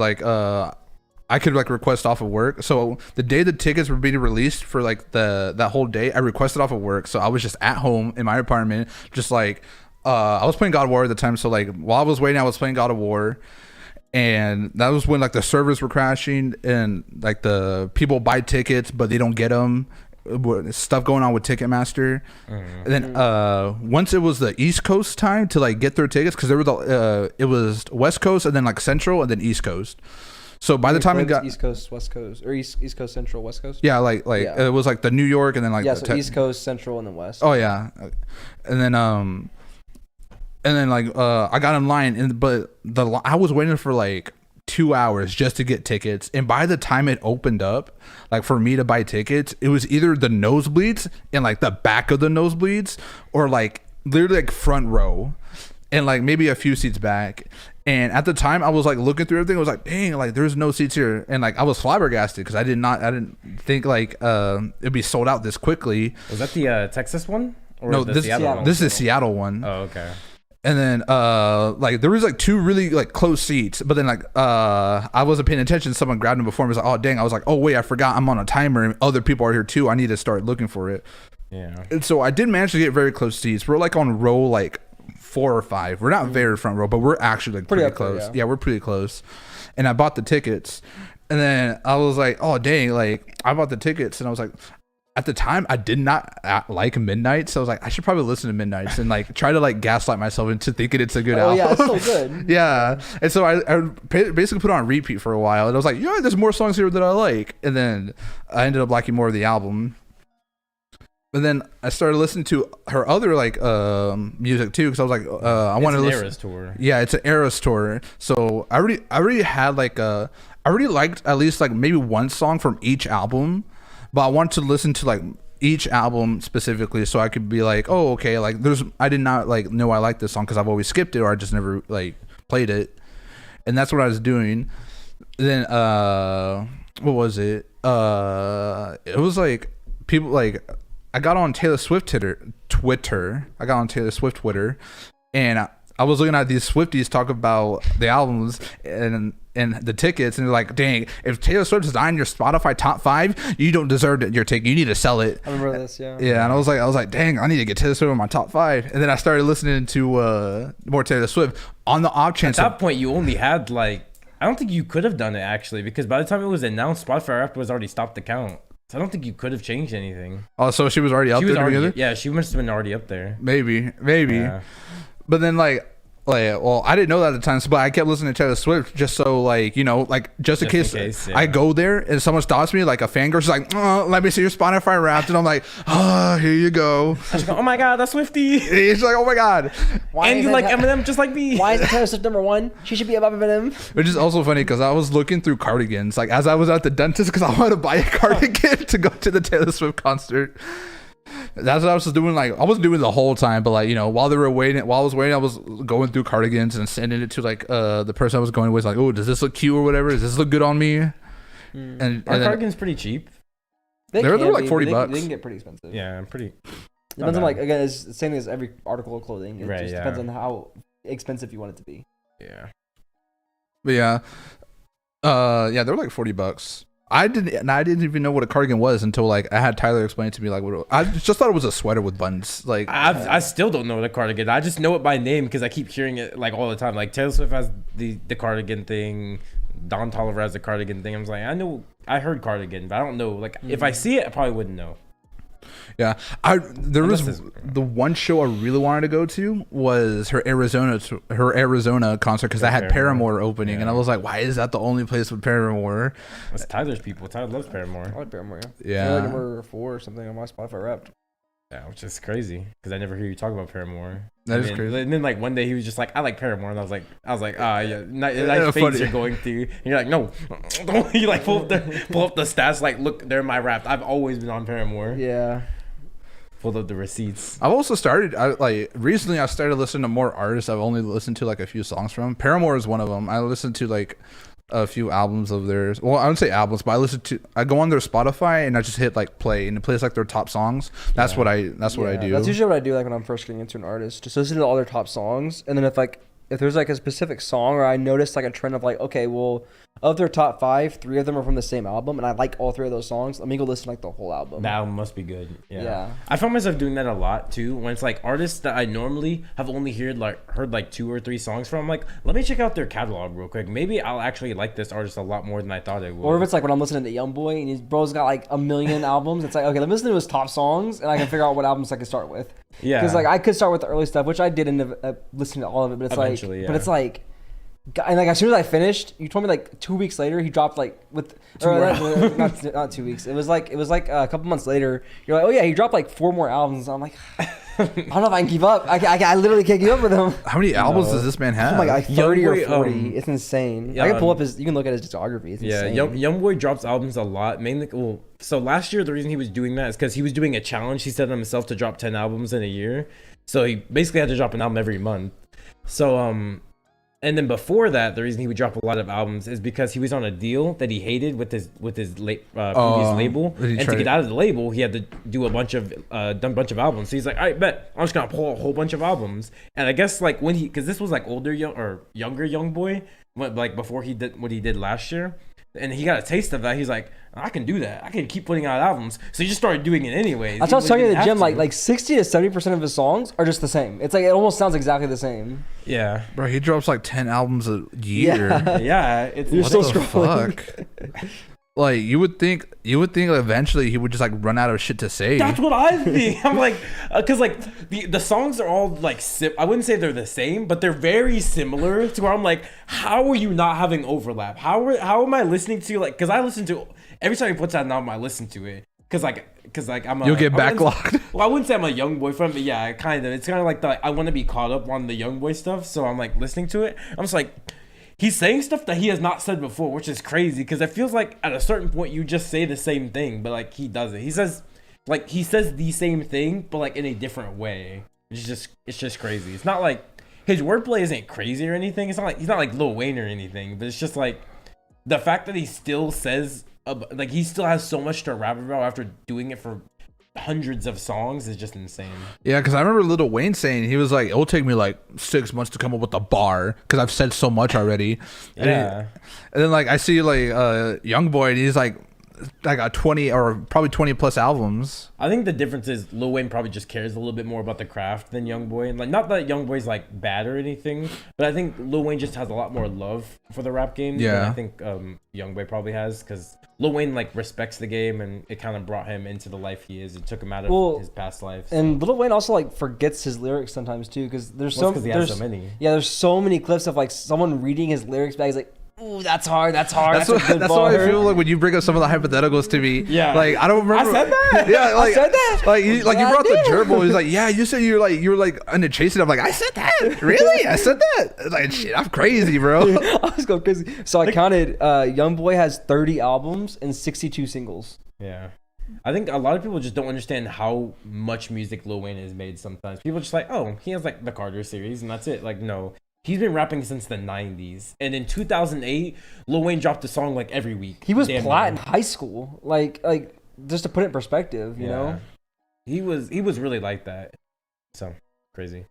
I could like request off of work." So the day the tickets were being released for like that whole day, I requested off of work. So I was just at home in my apartment, just like I was playing God of War at the time. So like while I was waiting, I was playing God of War. and that was when like the servers were crashing and like the people buy tickets but they don't get them. Stuff going on with Ticketmaster. And then once it was the East Coast time to like get their tickets, because there was it was West Coast and then like Central and then East Coast. So by the time it got East Coast, West Coast, or East Coast, Central, West Coast. Yeah, like it was like the New York and then like so East Coast, Central, and then West. Oh yeah, and then like I got in line but I was waiting for like 2 hours just to get tickets, and by the time it opened up, like for me to buy tickets, it was either the nosebleeds and like the back of the nosebleeds, or like literally like front row, and like maybe a few seats back. And at the time, I was like looking through everything. I was like, dang, like there's no seats here, and like I was flabbergasted because I didn't think like it'd be sold out this quickly. Was that the Texas one? Or No, the this Seattle one? is the Seattle one. Oh, okay. And then like there was like two really like close seats, but then like I wasn't paying attention. Someone grabbed them before me. I was like, oh dang! I was like, oh wait, I forgot I'm on a timer and other people are here too. I need to start looking for it. Yeah. And so I did manage to get very close seats. We're like on row like 4 or 5. We're not very front row, but we're actually like pretty close. There, yeah, we're pretty close. And I bought the tickets, and then I was like, oh dang! Like I bought the tickets, and I was like. At the time, I did not like Midnight, so I was like, I should probably listen to Midnights and like try to like gaslight myself into thinking it's a good album. Yeah, it's so good. Yeah, and so I basically put it on repeat for a while, and I was like, yeah, there's more songs here that I like, and then I ended up liking more of the album. But then I started listening to her other like music too, because I was like, I want to listen. Eras tour. Yeah, it's an Eras tour. So I already had like I already liked at least like maybe one song from each album. But I wanted to listen to like each album specifically, so I could be like, oh, okay, like I did not like know I like this song because I've always skipped it or I just never like played it, and that's what I was doing. Then what was it? It was like people like I got on Taylor Swift Twitter. I got on Taylor Swift Twitter, and I was looking at these Swifties talk about the albums and the tickets, and they're like, dang, if Taylor Swift is on your Spotify top 5, you don't deserve your ticket. You need to sell it. I remember this, yeah. Yeah, and I was like, dang, I need to get Taylor Swift on my top 5. And then I started listening to more Taylor Swift on the off chance. At that point, you only had like, I don't think you could have done it actually, because by the time it was announced, Spotify Wrapped was already stopped the count. So I don't think you could have changed anything. Oh, so she was already up there together? Yeah, she must have been already up there. Maybe. Yeah. But then well, I didn't know that at the time, but I kept listening to Taylor Swift just so, like, you know, like, just in case yeah. I go there and someone stops me, like a fangirl, she's like, oh, let me see your Spotify Wrapped, and I'm like, oh, here you go. I just go, oh my god, that's Swifty. She's like, oh my god. And you like Eminem just like me. Why is Taylor Swift number 1? She should be above Eminem. Which is also funny because I was looking through cardigans, like, as I was at the dentist, because I wanted to buy a cardigan to go to the Taylor Swift concert. That's what I was doing. Like I wasn't doing it the whole time, but like, you know, while I was waiting, I was going through cardigans and sending it to like the person I was going with. Like, oh, does this look cute or whatever? Does this look good on me? And cardigan's pretty cheap. They're like $40. They can get pretty expensive. Yeah, pretty. Depends on like, again, it's the same thing as every article of clothing. It right, just depends on how expensive you want it to be. Yeah. But yeah, they're like $40. I didn't even know what a cardigan was until like I had Tyler explain it to me. Like, I just thought it was a sweater with buttons. Like, I still don't know what a cardigan. I just know it by name because I keep hearing it like all the time. Like Taylor Swift has the cardigan thing. Don Toliver has the cardigan thing. I was like, I heard cardigan, but I don't know. Like, if I see it, I probably wouldn't know. Yeah, there was the one show I really wanted to go to was her Arizona concert because I had Paramore opening, and I was like, why is that the only place with Paramore? That's Tyler's people. Tyler loves Paramore. I like Paramore. Yeah. They're like number 4 or something on my Spotify Wrapped. Yeah, which is crazy because I never hear you talk about Paramore. That is crazy. And then like one day he was just like, I like Paramore, and I was like, yeah, nice phase you're going through. And you're like, no, don't. You like pull up the stats. Like, look, they're my Wrapped. I've always been on Paramore. Yeah. Pulled up the receipts. I've also recently I started listening to more artists I've only listened to like a few songs from. Paramore is one of them. I listened to like a few albums of theirs. Well, I wouldn't say albums, but I go on their Spotify and I just hit like play and it plays like their top songs. That's what I do. That's usually what I do like when I'm first getting into an artist. Just listen to all their top songs, and then if there's like a specific song or I notice like a trend of like, okay, well, of their top 5, 3 of them are from the same album, and I like all 3 of those songs. Let me go listen to like the whole album. That album must be good. Yeah. I found myself doing that a lot too. When it's like artists that I normally have only heard like 2 or 3 songs from, I'm like, let me check out their catalog real quick. Maybe I'll actually like this artist a lot more than I thought I would. Or if it's like when I'm listening to YoungBoy and his bro's got like a million albums, it's like, okay, let me listen to his top songs and I can figure out what albums I can start with. Yeah. Because like I could start with the early stuff, which I did end up listening to all of it, but it's Eventually, like, but it's like, and like as soon as I finished, you told me like 2 weeks later he dropped like not 2 weeks. It was like a couple months later. You're like, oh yeah, he dropped like 4 more albums. I'm like, I don't know if I can keep up. I literally can't keep up with him. How many albums does this man have? Oh my god, like 30 or YoungBoy, 40. It's insane. yeah, I can pull up his. You can look at his discography. It's Yeah, insane. YoungBoy drops albums a lot. Mainly, well, so last year the reason he was doing that is because he was doing a challenge. He set himself to drop 10 albums in a year. So he basically had to drop an album every month. So and then before that, the reason he would drop a lot of albums is because he was on a deal that he hated with his previous label, and to get out of the label, he had to do a bunch of albums. So he's like, I bet I'm just gonna pull a whole bunch of albums. And I guess like when because this was like younger YoungBoy, like before he did what he did last year. And he got a taste of that. He's like, I can do that. I can keep putting out albums. So he just started doing it anyways. That's what I was telling you at the gym. Like 60 to 70% of his songs are just the same. It's like it almost sounds exactly the same. Yeah, bro, he drops like 10 albums a year. yeah. It's You're What still the scrolling. fuck? Like you would think eventually he would just like run out of shit to say. That's what I think. I'm like, because like the songs are all like I wouldn't say they're the same, but they're very similar. To where I'm like, how are you not having overlap? How am I listening to like? Because I listen to every time he puts out an album, I listen to it. Because I'm You'll get backlogged. Well, I wouldn't say I'm a YoungBoy fan, but yeah, kind of. It's kind of like I want to be caught up on the YoungBoy stuff, so I'm like listening to it. I'm just like. He's saying stuff that he has not said before, which is crazy because it feels like at a certain point you just say the same thing, but like he doesn't. He says the same thing, but like in a different way. It's just crazy. It's not like his wordplay isn't crazy or anything. It's not like he's not like Lil Wayne or anything, but it's just like the fact that he still says like he still has so much to rap about after doing it for hundreds of songs is just insane. Yeah, because I remember Lil Wayne saying he was like, it'll take me like 6 months to come up with a bar because I've said so much already. Yeah. And then like I see like YoungBoy and he's like got 20 or probably 20 plus albums. I think the difference is Lil Wayne probably just cares a little bit more about the craft than YoungBoy. And like not that YoungBoy's like bad or anything, but I think Lil Wayne just has a lot more love for the rap game than I think YoungBoy probably has, because Lil Wayne like respects the game and it kind of brought him into the life he is. It took him out of his past life. So. And Lil Wayne also like forgets his lyrics sometimes too, because there's so many. Yeah, there's so many clips of like someone reading his lyrics back. He's like, ooh, that's hard. That's why I feel like when you bring up some of the hypotheticals to me. Yeah. Like I don't remember. I said that. Yeah. Like, I said that. Like you brought the gerbil. He's like, yeah, you said you were like under chasing. I'm like, I said that. Really? I said that. Like shit, I'm crazy, bro. I was going crazy. So I counted. YoungBoy has 30 albums and 62 singles. Yeah. I think a lot of people just don't understand how much music Lil Wayne has made sometimes. People are just like, oh, he has like the Carter series and that's it. Like, no. He's been rapping since the 90s. And in 2008, Lil Wayne dropped a song like every week. He was plat in high school. Like just to put it in perspective, you know? He was really like that. So, crazy.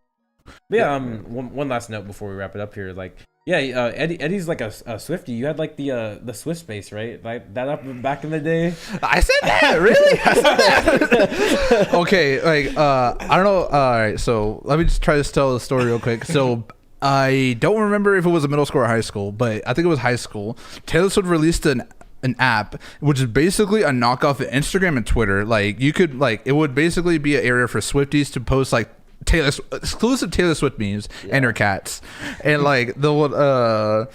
But yeah, one last note before we wrap it up here. Like, yeah, Eddy's like a Swifty. You had like the Swift space, right? Like that up back in the day. I said that, really? I said that. Okay, like I don't know. All right, so let me just try to tell the story real quick. So I don't remember if it was a middle school or high school, but I think it was high school. Taylor Swift released an app which is basically a knockoff of Instagram and Twitter. Like you could like it would basically be an area for Swifties to post like exclusive Taylor Swift memes and her cats, and like they'll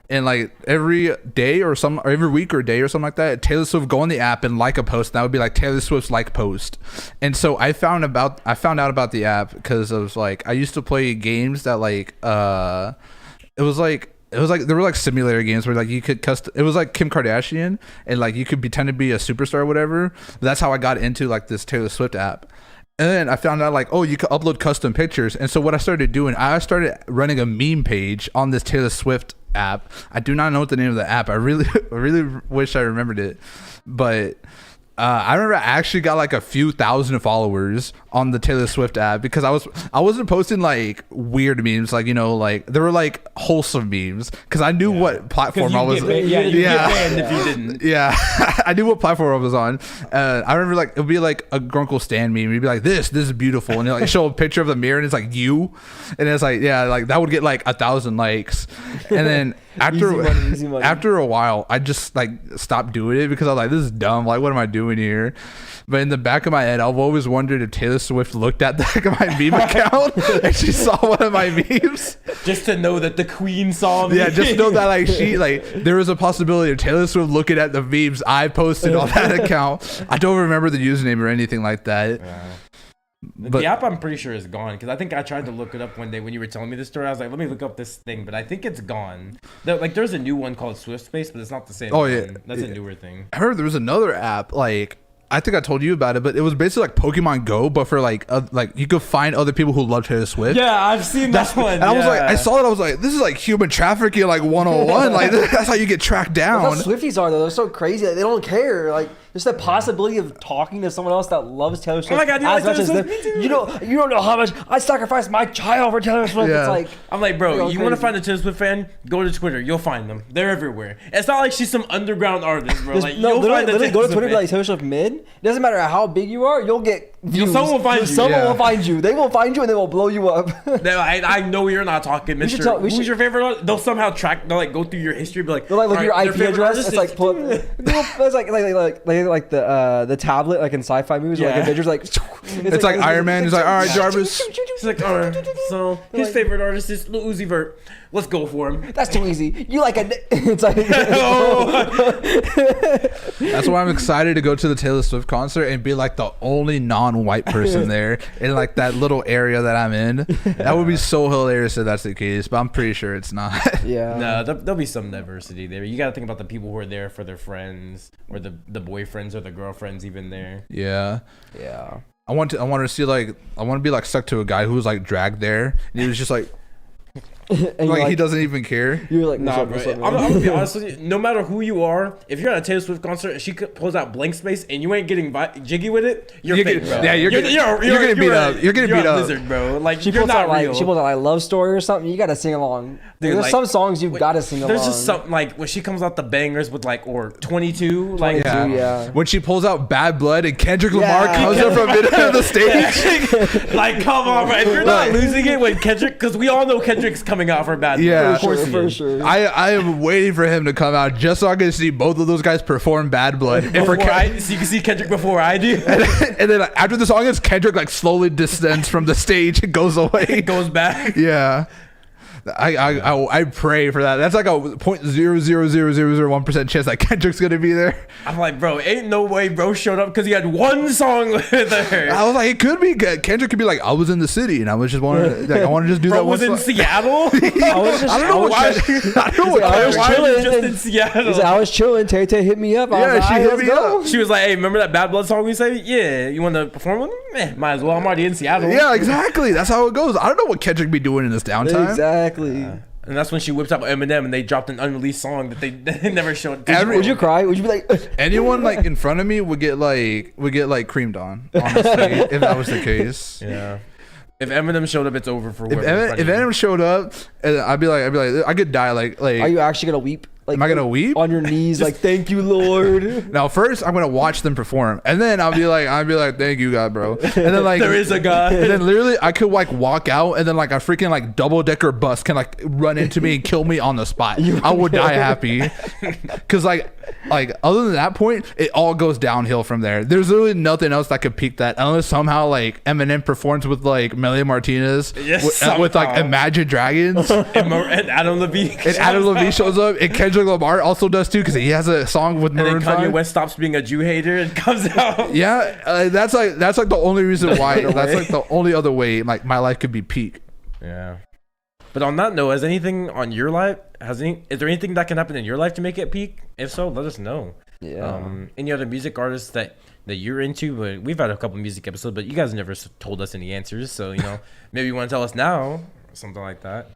and like every day or every week or day or something like that, Taylor Swift go on the app and like a post, and that would be like Taylor Swift's like post. And so I found out about the app because of like I used to play games that like it was like there were like simulator games where like you could it was like Kim Kardashian and like you could pretend to be a superstar or whatever. That's how I got into like this Taylor Swift app. And then I found out like, oh, you could upload custom pictures. And so what I started doing, I started running a meme page on this Taylor Swift app. I do not know what the name of the app. I really wish I remembered it. But I remember I actually got like a few thousand followers on the Taylor Swift app because I wasn't posting like weird memes, like, you know, like they were like wholesome memes because I knew what platform I was. You get banned if you didn't. Yeah, I knew what platform I was on. I remember like it would be like a Grunkle Stan meme. You'd be like, this is beautiful, and like show a picture of the mirror, and it's like you, and it's like, yeah, like that would get like 1,000 likes, and then Easy money. after a while, I just like stopped doing it because I was like, this is dumb. Like, what am I doing here? But in the back of my head, I've always wondered if Taylor Swift looked at my meme account and she saw one of my memes. Just to know that the queen saw me. Yeah, just know that like there was a possibility of Taylor Swift looking at the memes I posted on that account. I don't remember the username or anything like that. Yeah. But the app, I'm pretty sure, is gone because I think I tried to look it up one day when you were telling me this story. I was like, let me look up this thing, but I think it's gone. Like, there's a new one called Swift Space, but it's not the same. Oh, one. yeah. That's a newer thing. I heard there was another app, like, I think I told you about it, but it was basically like Pokemon Go, but for like you could find other people who love Taylor Swift. Yeah, I've seen that one. And I was like, I saw it, I was like, this is like human trafficking like 101. Like, that's how you get tracked down. That's how Swifties are though. They're so crazy. Like, they don't care. Like, just the possibility of talking to someone else that loves Taylor Swift. Oh my God, you as like much Taylor as Swift? them. Me too. You don't know how much I sacrificed my child for Taylor Swift. Yeah. It's like, I'm like, bro, You're you want to crazy. find a Taylor Swift fan? Go to Twitter. You'll find them. They're everywhere. It's not like she's some underground artist, bro. Like, no, you'll literally, find the literally go to Taylor Twitter and be Swift like Taylor Swift mid. It doesn't matter how big you are, you'll get views. Someone will find you. Someone Yeah. will find you. They will find you and they will blow you up. I know you're not talking, should Mr. tell- we Who's should- your favorite artist? They'll somehow track. They'll like go through your history, be like, They'll like look at your "Alright, IP their favorite address. artist It's like is-" pull, it's like the tablet like in sci-fi movies where like Yeah. Avengers like It's like Iron Man. He's like, all right, Jarvis. She's like, all right. So his favorite artist is Lil Uzi Vert. Let's go for him. That's too easy. You like a it's like That's why I'm excited to go to the Taylor Swift concert and be like the only non-white person there in like that little area that I'm in. That would be so hilarious if that's the case, but I'm pretty sure it's not. yeah. No, there'll be some diversity there. You got to think about the people who are there for their friends, or the boyfriends or the girlfriends even there. Yeah. Yeah. I want to see like I want to be like stuck to a guy who was like dragged there and he was just like And he doesn't even care. you're like Nah, bro. I'm gonna be honest with you. No matter who you are, if you're at a Taylor Swift concert and she pulls out blank space and you ain't getting jiggy with it, you're fake, bro. Yeah, you're getting beat up. You're getting beat a up. lizard, bro. Like She you're pulls out not real. like she pulls out like love story or something. You gotta sing along. Dude, There's like- some songs you've gotta sing along. There's just something like when she comes out the bangers with like or 22, like Yeah. Yeah. When she pulls out Bad Blood and Kendrick Yeah. Lamar comes up from middle of the stage. like come on, bro. If you're not losing it when Kendrick, because we all know Kendrick's coming out for Bad Blood. Yeah. Of course he for is. sure. I am waiting for him to come out just so I can see both of those guys perform Bad Blood. And, for So you can see Kendrick before I do. and then after the song ends, Kendrick like slowly descends from the stage and goes away. It goes back. Yeah. I pray for that. That's like a 0.00001% chance that Kendrick's gonna be there. I'm like, bro, ain't no way bro showed up because he had one song with her. I was like, it could be Kendrick could be like, I was in the city and I was just wanted like, I want to just do Bro that was one in song. Seattle. I don't know why. I don't know He's like, I was why. Why are you chilling just and- in Seattle? He's like, I was chilling. Tay Tay hit me up. I Yeah, was like, she "Alright, hit let's me go." up. She was like, hey, remember that Bad Blood song we say? Yeah, you want to perform with him? Might as well. I'm already in Seattle. Yeah, exactly. That's how it goes. I don't know what Kendrick be doing in this downtime. Exactly. And that's when she whips out Eminem and they dropped an unreleased song that they never showed. Would you cry? Would you be like? Anyone like in front of me would get like creamed on. Honestly, if that was the case. Yeah. If Eminem showed up, it's over for If whoever. If Eminem showed up, I'd be like, I could die. Like, Are you actually gonna weep? Like, am I gonna weep? on your knees? Like, thank you, Lord. Now, first, I'm gonna watch them perform, and then I'll be like, thank you, God, bro. And then like, there is a guy. and then literally, I could like walk out, and then like a freaking like double decker bus can like run into me and kill me on the spot. I would die happy, cause like other than that point, it all goes downhill from there. There's literally nothing else that could peak that unless somehow like Eminem performs with like Melly Martinez Yes, with like somehow. Imagine Dragons. And Adam Levine. And Adam Levine shows up, and Kendrick Lamar also does too, because he has a song with And then Maroon Kanye 5. West stops being a Jew hater and comes out. Yeah, that's like the only reason why. That's like the only other way like my life could be peak. Yeah. But on that note, has anything on your life? Is there anything that can happen in your life to make it peak? If so, let us know. Yeah. Any other music artists that you're into? But we've had a couple music episodes, but you guys never told us any answers. So maybe you want to tell us now, or something like that.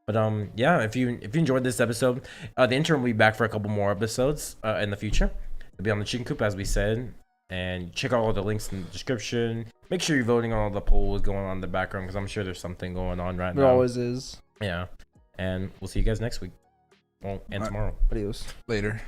But yeah, if you enjoyed this episode, the intern will be back for a couple more episodes in the future. It'll be on the Chicken Coop, as we said. And check out all the links in the description. Make sure you're voting on all the polls going on in the background because I'm sure there's something going on right now. There always is. Yeah. And we'll see you guys next week. Well, and tomorrow. Adios. Later.